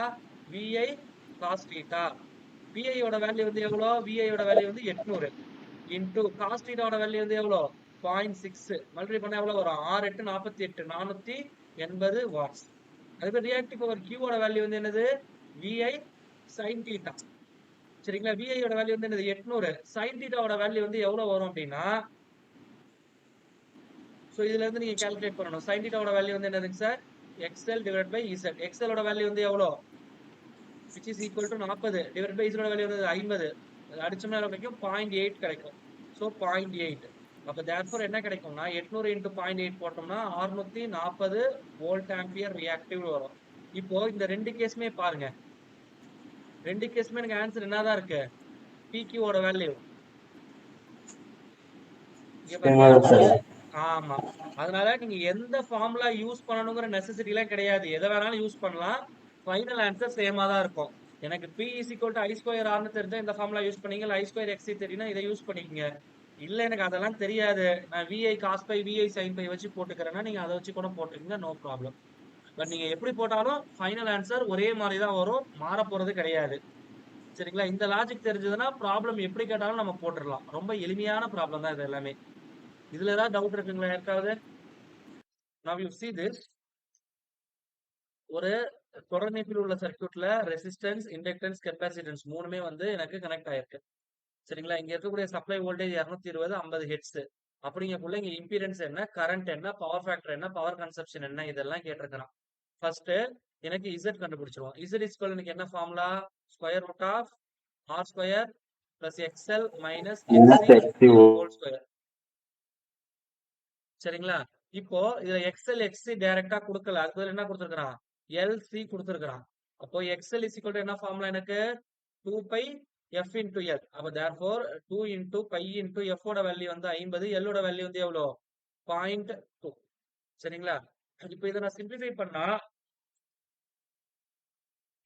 S1: VI cos theta. VI யோட வேல்யூ வந்து எவ்வளோ, VI யோட வேல்யூ வந்து 800 இன்டூ cos theta யோட வேல்யூ வந்து எவ்வளோ 0.6 மல்டிப்ளை பண்ணா எவ்வளோ வரும், 6 8 48 480 வாட்ஸ். அதுக்கு ரியாக்டிவ் பவர் Q ஓட வேல்யூ வந்து என்னது, VI sin theta. சரிங்களா, VI யோட வேல்யூ வந்து என்னது 800, sin theta வோட வேல்யூ வந்து எவ்வளவு வரும் அப்படின்னா, சோ இதுல இருந்து நீங்க கால்குலேட் பண்ணணும். sin theta வோட வேல்யூ வந்து என்னதுங்க sir, XL divided by Z. XL ஓட வேல்யூ வந்து எவ்வளோ, which is equal to 40 divided by Z ஓட வேல்யூ வந்து 50. அடிச்சோம்னா எவ்வளவு கிடைக்கும், 0.8 கிடைக்கும். சோ 0.8. அப்ப therefore என்ன கிடைக்கும்னா 800 into 0.8 போட்டோம்னா 640 வோல்ட் ஆம்பியர் ரியாக்டிவ் வரும். இப்போ இந்த ரெண்டு கேஸுமே பாருங்க, ரெண்டு கேஸுமே எனக்கு ஆன்சர் என்னதான் இருக்கு, PQ ஓட வேல்யூ இங்க பாருங்க.
S2: சார்.
S1: ஆமா, அதனால நீங்க எந்த ஃபார்முலா யூஸ் பண்ணணுங்கிற நெசசிட்டி எல்லாம் கிடையாது, எதை வேணாலும் யூஸ் பண்ணலாம். ஃபைனல் ஆன்சர் சேமா தான் இருக்கும். எனக்கு P is equal to I square R னு தெரிஞ்சா இந்த ஃபார்முலா யூஸ் பண்ணீங்க, I square XC தெரியும்னா இதை யூஸ் பண்ணிக்கங்க. இல்ல எனக்கு அதெல்லாம் தெரியாது, நான் VI cos pi VI sin pi வச்சு போட்டுக்கிறேன்னா நீங்க அதை வச்சு கூட போட்டுக்கங்க, நோ ப்ராப்ளம். பட் நீங்க எப்படி போட்டாலும் ஃபைனல் ஆன்சர் ஒரே மாதிரி தான் வரும், மாற போறது கிடையாது. சரிங்களா, இந்த லாஜிக் தெரிஞ்சதுன்னா ப்ராப்ளம் எப்படி கேட்டாலும் நம்ம போட்டுடலாம். ரொம்ப எளிமையான ப்ராப்ளம் தான் இது எல்லாமே. இதுல ஏதாவது டவுட் இருக்குங்களா யாருக்காவது? Now you see this, ஒரு தொடர்நிலையில் உள்ள சர்க்யூட்ல ரெசிஸ்டன்ஸ், இண்டக்டன்ஸ், கெப்பாசிட்டன்ஸ் மூணுமே வந்து எனக்கு கனெக்ட் ஆயிருக்கு. சரிங்களா, இங்க இருக்கக்கூடிய சப்ளை வோல்டேஜ் 220 50 ஹெர்ட்ஸ். அப்படிங்கக்குள்ள இங்க இம்பிடன்ஸ் என்ன, கரண்ட் என்ன, பவர் ஃபேக்டர் என்ன, பவர் கன்சப்ஷன் என்ன, இதெல்லாம் கேட்டிருக்கிறான். ஃபர்ஸ்ட் எனக்கு Z கண்டுபிடிச்சிருவோம். Z is equal to எனக்கு என்ன formula, square root of R square plus XL minus XC whole square. சரிங்களா, இப்போ இதுல XL XC டைரக்டா கொடுக்கல, அதுக்கு பதிலா என்ன கொடுத்திருக்கான், LC கொடுத்திருக்கான். அப்போ XL is equal to என்ன ஃபார்முலா எனக்கு, 2 pi F into L. அப்ப therefore 2 into pi into F ஓட வேல்யூ வந்து 50, L ஓட வேல்யூ வந்து எவ்வளோ 0.2. சரிங்களா, இப்போ இதை நான் சிம்பிளிஃபை பண்ணா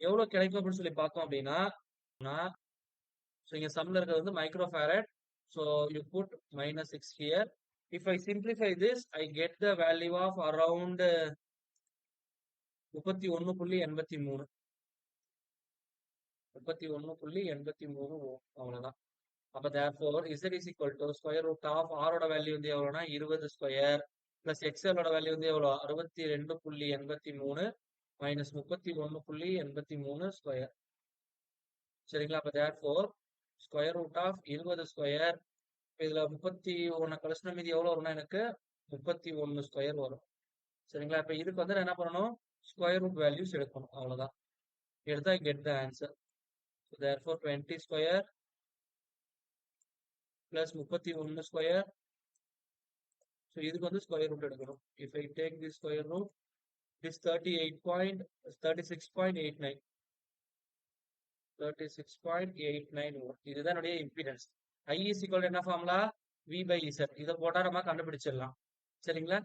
S1: எவ்வளவு கிடைக்கும் அப்படின்னு சொல்லி பார்த்தோம் அப்படின்னா, so இங்க சம்ல இருக்கிறது வந்து micro farad. so you put -6 here. If I simplify this, I get the value of around 31.83. 31.83 அவ்வளவுதான். அப்ப therefore Z is equal to square root of R ஓட வேல்யூ வந்து எவ்வளவுனா 20 ஸ்கொயர் பிளஸ் XL ஓட வேல்யூ வந்து எவ்வளவு 62.83 மைனஸ் 31.83 ஸ்கொயர். சரிங்களா, அப்ப therefore square root of 20 square, இதுல 31 கழிச்சுனா மீதி எவ்வளவு வரும்னா எனக்கு 31 ஸ்கொயர் வரும். சரிங்களா, இப்ப இதுக்கு வந்து நான் என்ன பண்ணணும், ஸ்கொயர் ரூட் வேல்யூஸ் எடுக்கணும், அவ்வளவுதான். எடுத்தா get the answer. So therefore 20 square plus 31 square. So இதுக்கு வந்து ஸ்கொயர் ரூட் எடுக்கணும். If I take the square root, is 36.89. 36.89 இதுதான் என்னுடைய impedance. I is equal to என்ன ஃபார்முலா, V by Z. இதை போட்டா நம்ம கண்டுபிடிச்சிடலாம். சரிங்களா,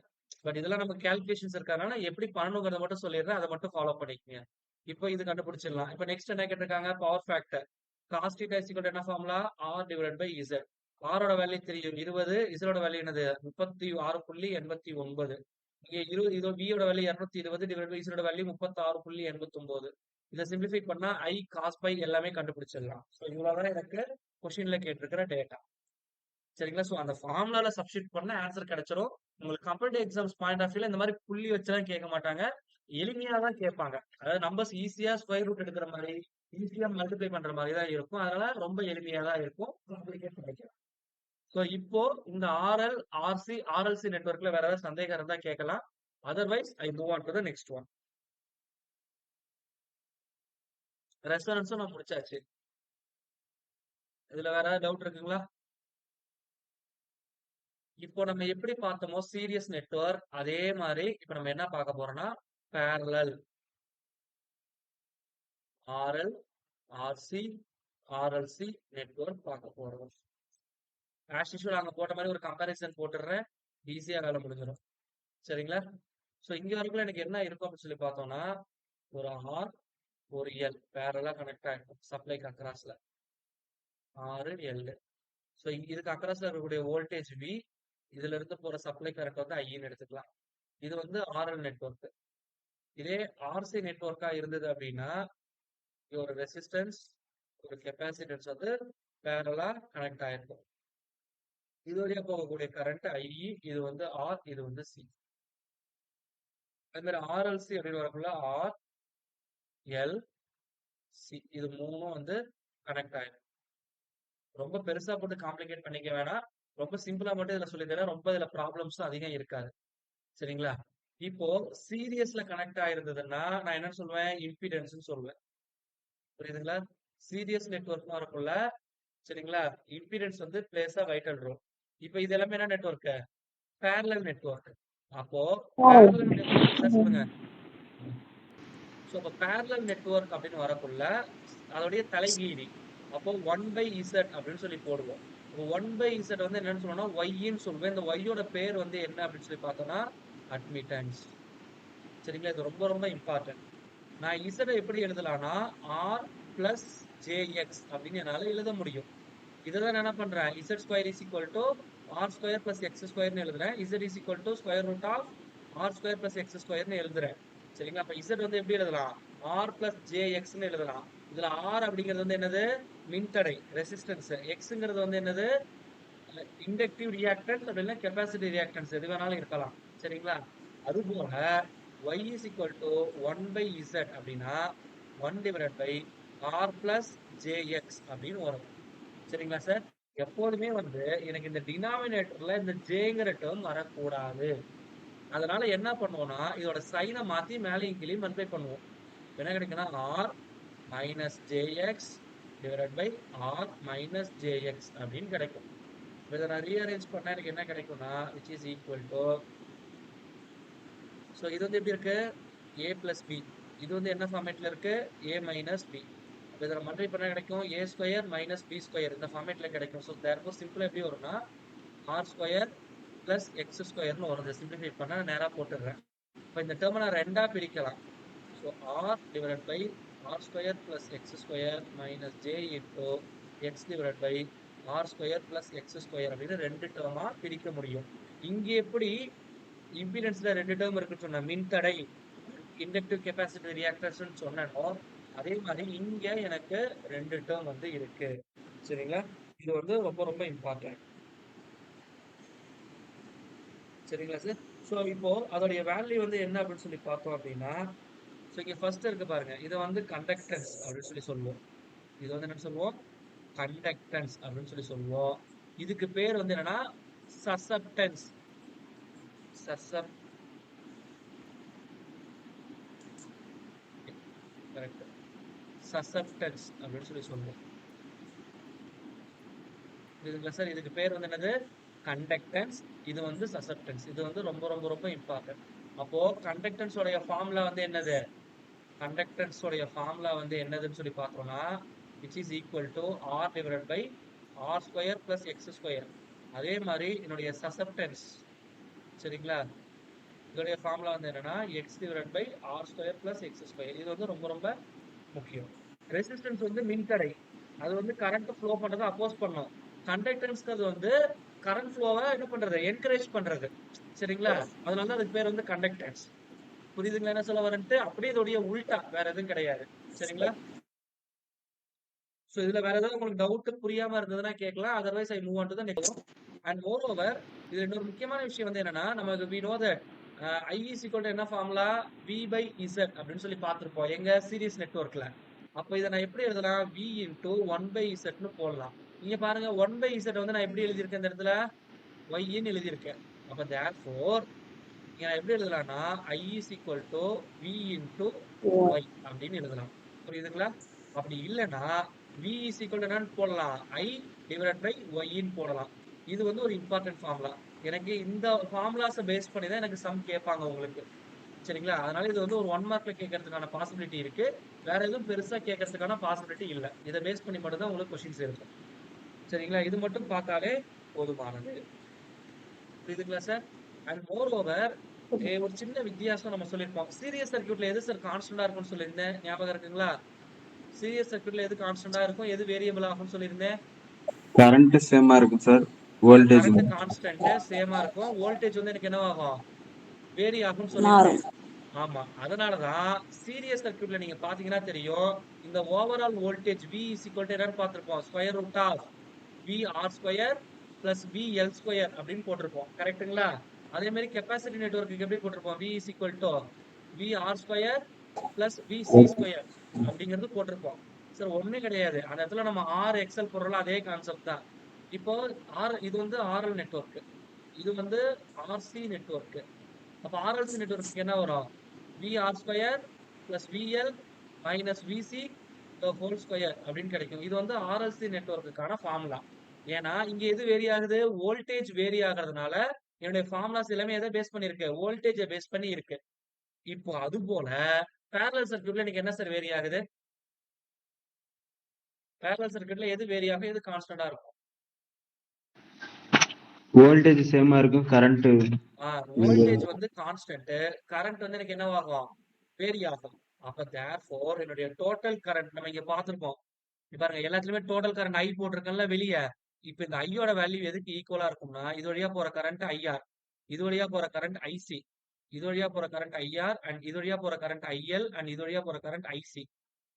S1: பட் இதெல்லாம் நம்ம கால்குலேஷன்ஸ் இருக்கறனால எப்படி பண்ணணுங்கிறத மட்டும் சொல்லிடுறேன், அதை மட்டும் ஃபாலோ பண்ணிக்கங்க. இப்போ இது கண்டுபிடிச்சிடலாம். இப்போ நெக்ஸ்ட் என்ன கேட்டிருக்காங்க, power factor. cos θ is equal to என்ன formula, R divided by Z. R ஓட வேல்யூ தெரியும் 20, Z ஓட வேல்யூ என்னது 36.89. இங்க 20, இதோ V ஓட வேல்யூ 220 டிவைட் பை Z ஓட வேல்யூ 36.89. இதை சிம்பிளிஃபை பண்ணா I cos பை எல்லாமே கண்டுபிடிச்சிடலாம். ஸோ இவ்வளவுதான் எனக்கு கொஸ்டின்ல கேட்டிருக்கிற டேட்டா. சரிங்களா, ஸோ அந்த ஃபார்முலால சப்ஸ்டிட் பண்ண ஆன்சர் கிடைச்சிரும். உங்களுக்கு கம்பெட்டிவ் எக்ஸாம்ஸ் பாயிண்ட் ஆஃப் வியூல இந்த மாதிரி புள்ளி வச்சுலாம் கேட்க மாட்டாங்க, எளிமையா தான் கேட்பாங்க. அதாவது நம்பர்ஸ் ஈஸியா ஸ்கொயர் ரூட் எடுக்கிற மாதிரி, ஈஸியா மல்டிப்ளை பண்ற மாதிரி தான் இருக்கும். அதனால ரொம்ப எளிமையா தான் இருக்கும், காம்ப்ளிகேட் பண்ணிக்கலாம். ஸோ இப்போ இந்த RL, RC, RLC நெட்வொர்க்ல வேற ஏதாவது சந்தேகம் இருந்தா கேட்கலாம். Otherwise I move on to the next one. ரெஸ்டாரண்ட்ஸும் நான் முடிச்சாச்சு. இதுல வேற ஏதாவது டவுட் இருக்குங்களா? இப்போ நம்ம எப்படி பார்த்தோமோ சீரியஸ் நெட்வொர்க், அதே மாதிரி இப்ப நம்ம என்ன பார்க்க போறோம்னா parallel RL, RC, RLC network பார்க்க போறோம். ஆஸ் யூசுவல் அங்க போட்ட மாதிரி ஒரு கம்பேரிசன் போட்டுடுறேன், ஈஸியா வேலை முடிஞ்சிடும். சரிங்களா, ஸோ இங்க வரைக்கும் எனக்கு என்ன இருக்கும் அப்படின்னு சொல்லி பார்த்தோம்னா, ஒரு R ஒரு L பேரலா கனெக்ட் ஆகிருக்கும் சப்ளைக்கு அக்ராஸ்ல, R L. ஸோ இதுக்கு அக்ராஸ்ல இருக்கக்கூடிய வோல்டேஜ் வி, இதுல இருந்து போற சப்ளை கரண்ட் வந்து ஐன்னு எடுத்துக்கலாம். இது வந்து ஆர்எல் நெட்வொர்க். இதே ஆர்சி நெட்வொர்க்கா இருந்தது அப்படின்னா ஒரு ரெசிஸ்டன்ஸ் ஒரு கெப்பாசிட்டன்ஸ் வந்து பேரலா கனெக்ட் ஆயிருக்கும். இது வழியா போகக்கூடிய கரண்ட் ஐ, இது வந்து ஆர், இது வந்து சி. அதே மாதிரி ஆர்எல்சி அப்படின்னு வரக்குள்ள ஆர் எல் சி, இது மூணும் வந்து கனெக்ட் ஆயிடும். ரொம்ப பெருசா போட்டு காம்ப்ளிகேட் பண்ணிக்க வேணாம். ரொம்ப சிம்பிளா மட்டும் இதுல சொல்லி தரேன். ரொம்ப இதுல ப்ராப்ளம்ஸும் அதிகம் இருக்காது. சரிங்களா? இப்போ சீரியஸ்ல கனெக்ட் ஆயிருந்ததுன்னா நான் என்ன சொல்லுவேன்? இம்பிடன்ஸ் சொல்லுவேன். புரியுதுங்களா? சீரியஸ் நெட்வொர்க் இருக்குள்ள, சரிங்களா? இம்பிடன்ஸ் வந்து பிளேஸ் அ வைட்டல் ரோல். இப்போ இது எல்லாமே என்ன நெட்வொர்க்? Parallel network. அப்போ பேரலல் நெட்வொர்க் சார் சொல்லுங்க. ஸோ அப்போ பேரலல் நெட்வொர்க் அப்படின்னு வரக்குள்ள அதோடைய தலைகீழி. அப்போ 1/z அப்படின்னு சொல்லி போடுவோம். இப்போ 1/z வந்து என்னன்னு சொல்லணும்னா ஒய்ன்னு சொல்லுவேன். இந்த ஒய்யோட பேர் வந்து என்ன அப்படின்னு சொல்லி பார்த்தோம்னா அட்மிட்டன்ஸ். சரிங்களா? இது ரொம்ப ரொம்ப இம்பார்ட்டன்ட். நான் இசட்டை எப்படி எழுதலாம்னா ஆர் பிளஸ் ஜேஎக்ஸ் அப்படின்னு என்னால எழுத முடியும். இதைதான் என்ன பண்றேன்? Z square is equal to R square plus X ஸ்கொயர்னு எழுதுறேன். Z is equal to square root of R square plus X ஸ்கொயர்னு எழுதுறேன். சரிங்களா? அப்ப இசட் வந்து எப்படி எழுதலாம்? ஆர் பிளஸ் ஜேஎக்ஸ்னு எழுதலாம். இதுல ஆர் அப்படிங்கிறது வந்து என்னது? மின்தடை ரெசிஸ்டன்ஸ். எக்ஸ்ங்கிறது வந்து என்னது? இண்டக்டிவ் ரியாக்டன்ஸ் அப்படின்னா கெப்பாசிட்டி ரியாக்டன்ஸ் எது வேணாலும் இருக்கலாம். சரிங்களா? அதுபோல y is equal to 1/z அப்படின்னா 1 divided by r plus jx அப்படின்னு வரும். சரிங்களா சார்? எப்போதுமே வந்து எனக்கு இந்த டினாமினேட்டர்ல இந்த ஜேங்கிற டேர்ம் வரக்கூடாது. அதனால என்ன பண்ணுவோம்னா இதோட சைனை மாத்தி மேலையும் கீழையும் மல்டிப்ளை பண்ணுவோம். என்ன கிடைக்குன்னா R minus J X divide by R minus J X அப்படின்னு கிடைக்கும். இதை நான் ரீஅரேஞ்ச் பண்ணா எனக்கு என்ன கிடைக்கும்னா which is equal to, so இது வந்து எப்படி இருக்கு? A plus B. இது வந்து என்ன ஃபார்மேட்ல இருக்கு? A minus B. அப்போ இதில் மல்டிப்ளை பண்ண கிடைக்கும் A square minus B square இந்த ஃபார்மேட்ல கிடைக்கும். ஸோ தேர்ஃபோர் சிம்பிளா எப்படி வரும்னா ஆர் ஸ்கொயர் பிளஸ் எக்ஸ் ஸ்கொயர்னு வருது. சிம்பிளிஃபை பண்ண நேரா போட்டுடுறேன். இப்போ இந்த டேர்மை நான் ரெண்டா பிரிக்கலாம். So R divide by R square plus X square minus J into X divide by R square plus X square அப்படின்னு ரெண்டு டேர்மா பிரிக்க முடியும். இங்கே எப்படி இம்பிடன்ஸ்ல ரெண்டு டேர்ம் இருக்குன்னு சொன்ன மின்தடை இண்டக்டிவ் கெப்பாசிட்டி ரியாக்டர்ஸ் சொன்னனோ அதே மாதிரி இங்க எனக்கு ரெண்டு டேர்ம் வந்து இருக்கு. சரிங்களா? இது வந்து ரொம்ப ரொம்ப இம்பார்ட்டன்ட். சரிங்களா சார்? ஸோ இப்போ அதோடைய வேல்யூ வந்து என்ன அப்படின்னு சொல்லி பார்த்தோம் அப்படின்னா, ஸோ இங்க ஃபர்ஸ்ட் இருக்கு பாருங்க, இதை வந்து கண்டக்டன்ஸ் அப்படின்னு சொல்லி சொல்லுவோம். இது வந்து என்ன சொல்லுவோம்? கண்டக்டன்ஸ் அப்படின்னு சொல்லி சொல்லுவோம். இதுக்கு பேர் வந்து என்னன்னா சசப்டன்ஸ். கரெக்ட். சசப்டன்ஸ் அப்படின்னு சொல்லி சொல்லுவோம். புரியுதுங்களா சார்? இதுக்கு பேர் வந்து என்னது? கண்டக்டன்ஸ். இது வந்து சசப்டன்ஸ். இது வந்து ரொம்ப ரொம்ப ரொம்ப இம்பார்ட்டன்ட். அப்போ கண்டக்டன்ஸ் உடைய ஃபார்முலா வந்து என்னது? கண்டக்டன்ஸ் உடைய ஃபார்முலா வந்து என்னதுன்னு சொல்லி பார்த்தோம்னா which is equal to r divided by r square plus x square. அதே மாதிரி என்னுடைய சசப்டன்ஸ், சரிங்களா? இதோடைய ஃபார்முலா வந்து என்னன்னா x divided by r square plus x square. இது வந்து ரொம்ப ரொம்ப முக்கியம். ரெசிஸ்டன்ஸ் வந்து மின்தடை. அது வந்து கரண்ட் ஃப்ளோ பண்றதை அப்போஸ் பண்ணும். கண்டக்டன்ஸ்ங்கிறது வந்து கரண்ட் ஃப்ளோவை என்ன பண்றது? என்கரேஜ் பண்றது. சரிங்களா? அதனால தான் அதுக்கு பேர் வந்து கண்டக்டன்ஸ். புரியுதுங்களா என்ன சொல்ல வரேன்ட்டு? அப்படியே இதோடைய உல்டா வேற எதுவும் கிடையாது. சரிங்களா? ஸோ இதுல வேற ஏதாவது உங்களுக்கு டவுட் புரியாம இருந்ததுன்னா கேட்கலாம். Otherwise I move on to the next. And moreover இதுல இன்னொரு முக்கியமான விஷயம் வந்து என்னன்னா நமக்கு we know that I is equal to என்ன ஃபார்முலா? வி பை இசட் அப்படின்னு சொல்லி பார்த்திருப்போம் எங்க சீரிஸ் நெட்வொர்க்ல. அப்போ இதை நான் எப்படி எழுதலாம்? வி இன்டூ 1/z போடலாம். இங்க பாருங்க 1/z வந்து நான் எப்படி எழுதியிருக்கேன்? இந்த இடத்துல ஒய்ன்னு எழுதியிருக்கேன். அப்ப தேர்ஃபோர் இங்க நான் எப்படி எழுதலாம்னா I is equal to V into Y அப்படின்னு எழுதலாம். புரியுதுங்களா? அப்படி இல்லைன்னா வி இஸ் ஈக்குவல் டு என்னன்னு போடலாம்? ஐ டிவைட் பை ஒய்ன்னு போடலாம். இது வந்து ஒரு இம்பார்ட்டன்ட் ஃபார்முலா. எனக்கு இந்த ஃபார்முலாஸை பேஸ் பண்ணி தான் எனக்கு சம் கேட்பாங்க உங்களுக்கு. சரிங்களா? அதனால இது வந்து ஒரு 1 மார்க்ல கேட்கறதுக்கான பாசிபிலிட்டி இருக்கு. வேற எதுவும் பெருசா கேட்கறதுக்கான பாசிபிலிட்டி இல்லை. இதை பேஸ் பண்ணி மட்டும் தான் உங்களுக்கு கொஸ்டின்ஸ் இருக்கும். சரிங்களா? இது மட்டும் பார்த்தாலே போதுமானது. புரியுதுங்களா சார்? அண்ட் மோர் ஓவர் ஒரு சின்ன வித்தியாசம் நம்ம சொல்லியிருப்போம். சீரியஸ் சர்க்யூட்ல எது சார் கான்ஸ்டன்டா இருக்கும்னு சொல்லியிருந்தேன், ஞாபகம் இருக்குங்களா? சீரியஸ் சர்க்யூட்ல எது கான்ஸ்டன்டா இருக்கும், எது வேரியபிள் ஆகும்னு சொல்லியிருந்தேன்?
S2: கரண்ட் சேமா இருக்கும் சார். வோல்டேஜ்
S1: கரண்ட் கான்ஸ்டன்ட் சேமா இருக்கும். வோல்டேஜ் வந்து எனக்கு என்னவாகும்? வேரி ஆகும்னு சொல்லியிருந்தேன்.
S3: மாறும்.
S1: ஆமா. அதனாலதான் சீரியஸ் சர்க்யூட்ல நீங்க பாத்தீங்கன்னா தெரியும். இந்த overall voltage V is equal to என்னன்னு பார்த்திருப்போம். Square root of VR square plus VL square அப்படின்னு போட்டிருப்போம். கரெக்ட்டுங்களா? அதே மாதிரி கெப்பாசிட்டி நெட்வொர்க்குக்கு எப்படி போட்டிருப்போம்? V is equal to VR square plus VC square அப்படிங்கிறது போட்டிருப்போம். சார் ஒண்ணுமே கிடையாது. அந்த இடத்துல நம்ம RXL போடுறோம்ல அதே கான்செப்ட் தான். இப்போ இது வந்து RL நெட்வொர்க். இது வந்து RC நெட்வொர்க். அப்ப RLC நெட்வொர்க்கு என்ன வரும்? VR square plus VL minus VC whole square அப்படின்னு கிடைக்கும். இது வந்து RLC நெட்வொர்க்குக்கான ஃபார்முலா. ஏன்னா இங்க எது வேரி ஆகுது? வோல்டேஜ் வேரி ஆகிறதுனால என்னுடைய ஃபார்முலாஸ் எல்லாமே எதை பேஸ் பண்ணி இருக்கு? வோல்டேஜை பேஸ் பண்ணி இருக்கு. இப்போ அது போல parallel சர்க்யூட்ல எனக்கு என்ன சார் வேரி ஆகுது? parallel சர்க்யூட்ல எது வேரி ஆகும்? எது கான்ஸ்டன்டா இருக்கும்?
S2: வோல்டேஜ் சேமா இருக்கும். கரண்ட்
S1: வோல்டேஜ் வந்து கான்ஸ்டன்ட், கரண்ட் வந்து எனக்கு என்னவாகும்? வேரி ஆகும். அப்ப therefore என்னுடைய டோட்டல் கரண்ட் நம்ம இங்க பார்த்திருப்போம். இங்க பாருங்க எல்லாத்துலயுமே டோட்டல் கரண்ட் I போட்டிருக்கேன்ல வெளிய. இப்ப இந்த I யோட வேல்யூ எதுக்கு ஈக்குவலா இருக்கும்னா இது வழியா போற கரண்ட் IR, இது வழியா போற கரண்ட் IC, இது வழியா போற கரண்ட் IR அண்ட் இது வழியா போற கரண்ட் IL அண்ட் இது வழியா போற current IC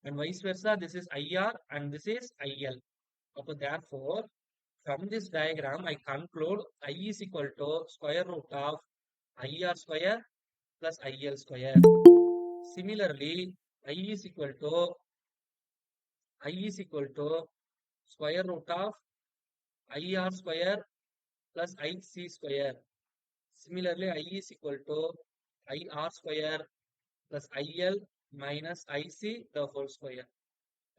S1: and vice versa this is IR and this is IL. அப்ப therefore from this diagram I conclude I is equal to square root of IR square plus IL square. Similarly, I is equal to square root of IR square plus IC square. Similarly, I is equal to IR square plus IL minus IC the whole square.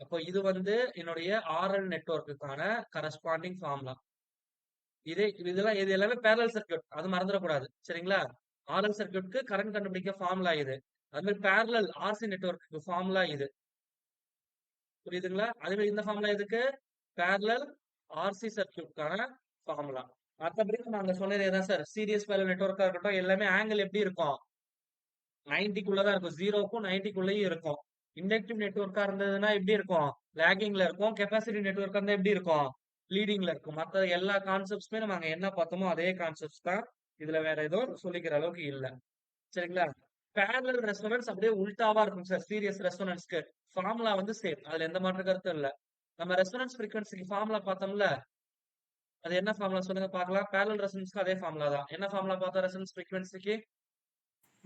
S1: அப்போ இது வந்து என்னுடைய RL நெட்வொர்க்குக்கான corresponding formula. இதெல்லாம் இது எல்லாமே parallel circuit. அது மறந்துடக்கூடாது. சரிங்களா? RL சர்க்யூட்க்கு கரண்ட் கண்டுபிடிக்க ஃபார்முலா இது. அது மாதிரி parallel RC நெட்வொர்க்குக்கு ஃபார்முலா இது. புரியுதுங்களா? அதே மாதிரி இந்த ஃபார்முலா எதுக்கு? parallel RC சர்க்யூட்கான ஃபார்முலா. மற்றபடி நாங்க சொன்னது எதான் சார்? சீரியஸ் parallel நெட்வொர்க்கா இருக்கட்டும் எல்லாமே ஆங்கிள் எப்படி இருக்கும்? 90க்குள்ள தான் இருக்கும். 0க்கும் 90க்குள்ளேயும் இருக்கும். இண்டக்டிவ் நெட்வொர்க்கா இருந்ததுன்னா எப்படி இருக்கும்? லேகிங்ல இருக்கும். கெப்பாசிட்டி நெட்வொர்க்கா இருந்தா எப்படி இருக்கும்? லீடிங்ல இருக்கும். மத்த எல்லா கான்செப்ட்ஸ்மே நம்ம அங்க என்ன பார்த்தோமோ அதே கான்செப்ட்ஸ் தான். இதுல வேற எதுவும் சொல்லிக்கிற அளவுக்கு இல்ல. சரிங்களா? parallel ரெசோனன்ஸ் அப்படியே உல்டாவா இருக்கும் சார். சீரியஸ் ரெசோனன்ஸ்க்கு ஃபார்முலா வந்து சேம். அதுல எந்த மாற்று கருத்தும் இல்ல. நம்ம ரெசோனன்ஸ் ஃப்ரீக்வன்சிக்கு ஃபார்முலா பார்த்தோம்ல, அது என்ன ஃபார்முலா சொல்லுங்க பார்க்கலாம். parallel ரெசோனன்ஸ்க்கு அதே ஃபார்முலா தான். என்ன ஃபார்முலா பார்த்தோம் ரெசோனன்ஸ் ஃப்ரீக்வன்சிக்கு?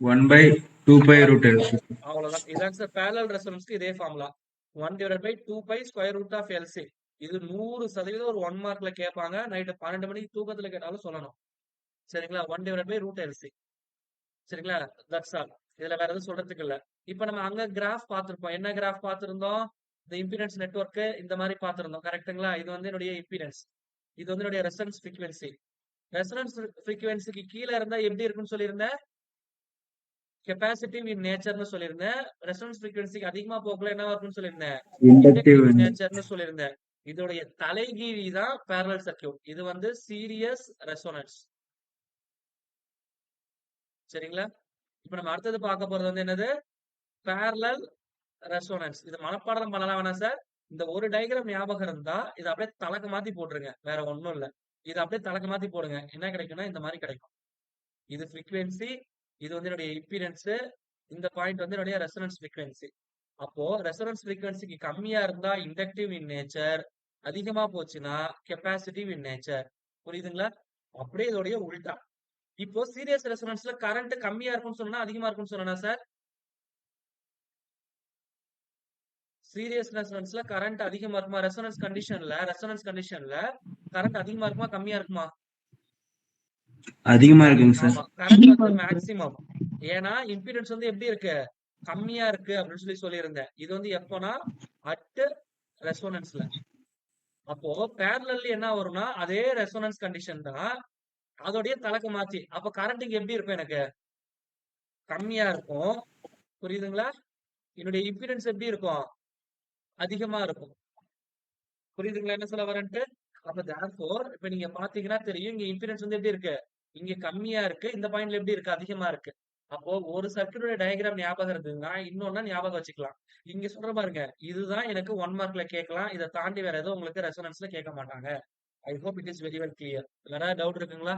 S2: 1/2π√L.
S1: அவ்வளவுதான். இதாங்க சார் parallel ரெசோனன்ஸ்க்கு இதே formula. 1/2π square root of LC. இது 100% ஒரு 1 மார்க்ல கேட்பாங்க. நைட்டு 12 மணிக்கு தூக்கத்துல கேட்டாலும் சொல்லணும். சரிங்களா? 1/√LC. சரிங்களா? That's all. இதுல வேற எதுவும் சொல்றதுக்கு இல்ல. இப்ப நம்ம அங்க கிராஃப் பார்த்திருப்போம். என்ன கிராஃப் பார்த்திருந்தோம்? இந்த இம்பிடன்ஸ் நெட்வொர்க் இந்த மாதிரி பார்த்திருந்தோம். கரெக்ட்டுங்களா? இது வந்து என்னுடைய இம்பிடன்ஸ். இது வந்து என்னுடைய ரெசோனன்ஸ் ஃப்ரீக்வன்சி. ரெசோனன்ஸ் ஃப்ரீக்வன்சிக்கு கீழ இருந்தா எப்படி இருக்குன்னு சொல்லியிருந்தேன்? கெப்பாசிட்டிவ் இன் நேச்சர்னு சொல்லியிருந்தேன். ரெசோனன்ஸ் ஃப்ரீக்வன்சிக்கு அதிகமா போகல என்ன இருக்குன்னு சொல்லியிருந்தேன்?
S2: இண்டக்டிவ்
S1: இண்டக்டிவ் இன் நேச்சர்னு சொல்லியிருந்தேன். இதோடைய தலைகீழி தான் parallel சர்க்யூட். இது வந்து சீரியஸ் ரெசோனன்ஸ். சரிங்களா? இப்ப நம்ம அடுத்தது பார்க்க போறது வந்து என்னது? parallel resonance. இது மனப்பாடம் பண்ணலாம் வேணாம் சார். இந்த ஒரு டயகிராம் ஞாபகம் இருந்தா இத அப்படியே தலக்க மாத்தி போட்டுருங்க. வேற ஒண்ணும் இல்ல. இத அப்படியே தலக்க மாத்தி போடுங்க. என்ன கிடைக்கும்னா இந்த மாதிரி கிடைக்கும். இது ஃப்ரீக்வன்சி, இது வந்து என்னுடைய இம்பிடன்ஸ், இந்த பாயிண்ட் வந்து என்னுடைய ரெசோனன்ஸ் ஃப்ரீக்வன்சி. அப்போ ரெசோனன்ஸ் ஃப்ரீக்வன்சிக்கு கம்மியா இருந்தா இண்டக்டிவ் இன் நேச்சர், அதிகமா போச்சுன்னா கெப்பாசிட்டிவ் இன் நேச்சர். புரியுதுங்களா? அப்படியே இதோடைய உல்டா. இப்போ சீரியஸ் ரெசோனன்ஸ்ல கரண்ட் கம்மியா இருக்கும்னு சொன்னா அதிகமா இருக்கும்னு சொன்னா சார்? சீரியஸ் ரெசோனன்ஸ்ல கரண்ட் அதிகமா இருக்குமா? ரெசோனன்ஸ் கண்டிஷன்ல கரண்ட் அதிகமா இருக்குமா கம்மியா இருக்குமா?
S2: அதிகமா இருக்குங்க சார்.
S1: ஆமா. கரண்ட் வந்து மேக்ஸிமம். ஏன்னா இம்பிடன்ஸ் வந்து எப்படி இருக்கு? கம்மியா இருக்கு அப்படின்னு சொல்லியிருந்தேன். இது வந்து எப்போனா அட் ரெசோனன்ஸ்ல. அப்போ parallel என்ன வரும்னா அதே ரெசோனன்ஸ் கண்டிஷன் தான். அதோடைய தலக்க மாத்தி. அப்ப கரண்ட் இங்க எப்படி இருக்கும் எனக்கு? கம்மியா இருக்கும். புரியுதுங்களா? என்னுடைய இம்பிடன்ஸ் எப்படி இருக்கும்? அதிகமா இருக்கும். புரியுதுங்களா என்ன சொல்ல வரேன்ட்டு? அப்ப therefore இப்ப நீங்க பாத்தீங்கன்னா தெரியும். இங்க இம்பிடன்ஸ் வந்து எப்படி இருக்கு? இங்க கம்மியா இருக்கு. இந்த பாயிண்ட்ல எப்படி இருக்கு? அதிகமா இருக்கு. அப்போ ஒரு சர்க்யூட்டோட டயகிராம் ஞாபகம் இருந்ததுன்னா இன்னொன்னா ஞாபகம் வச்சுக்கலாம். இங்க சொல்ற பாருங்க. இதுதான் எனக்கு 1 மார்க்ல கேட்கலாம். இத தாண்டி வேற எதுவும் உங்களுக்கு ரெசோனன்ஸ்ல கேட்க மாட்டாங்க. I hope it is very well clear. வேற டவுட் இருக்குங்களா?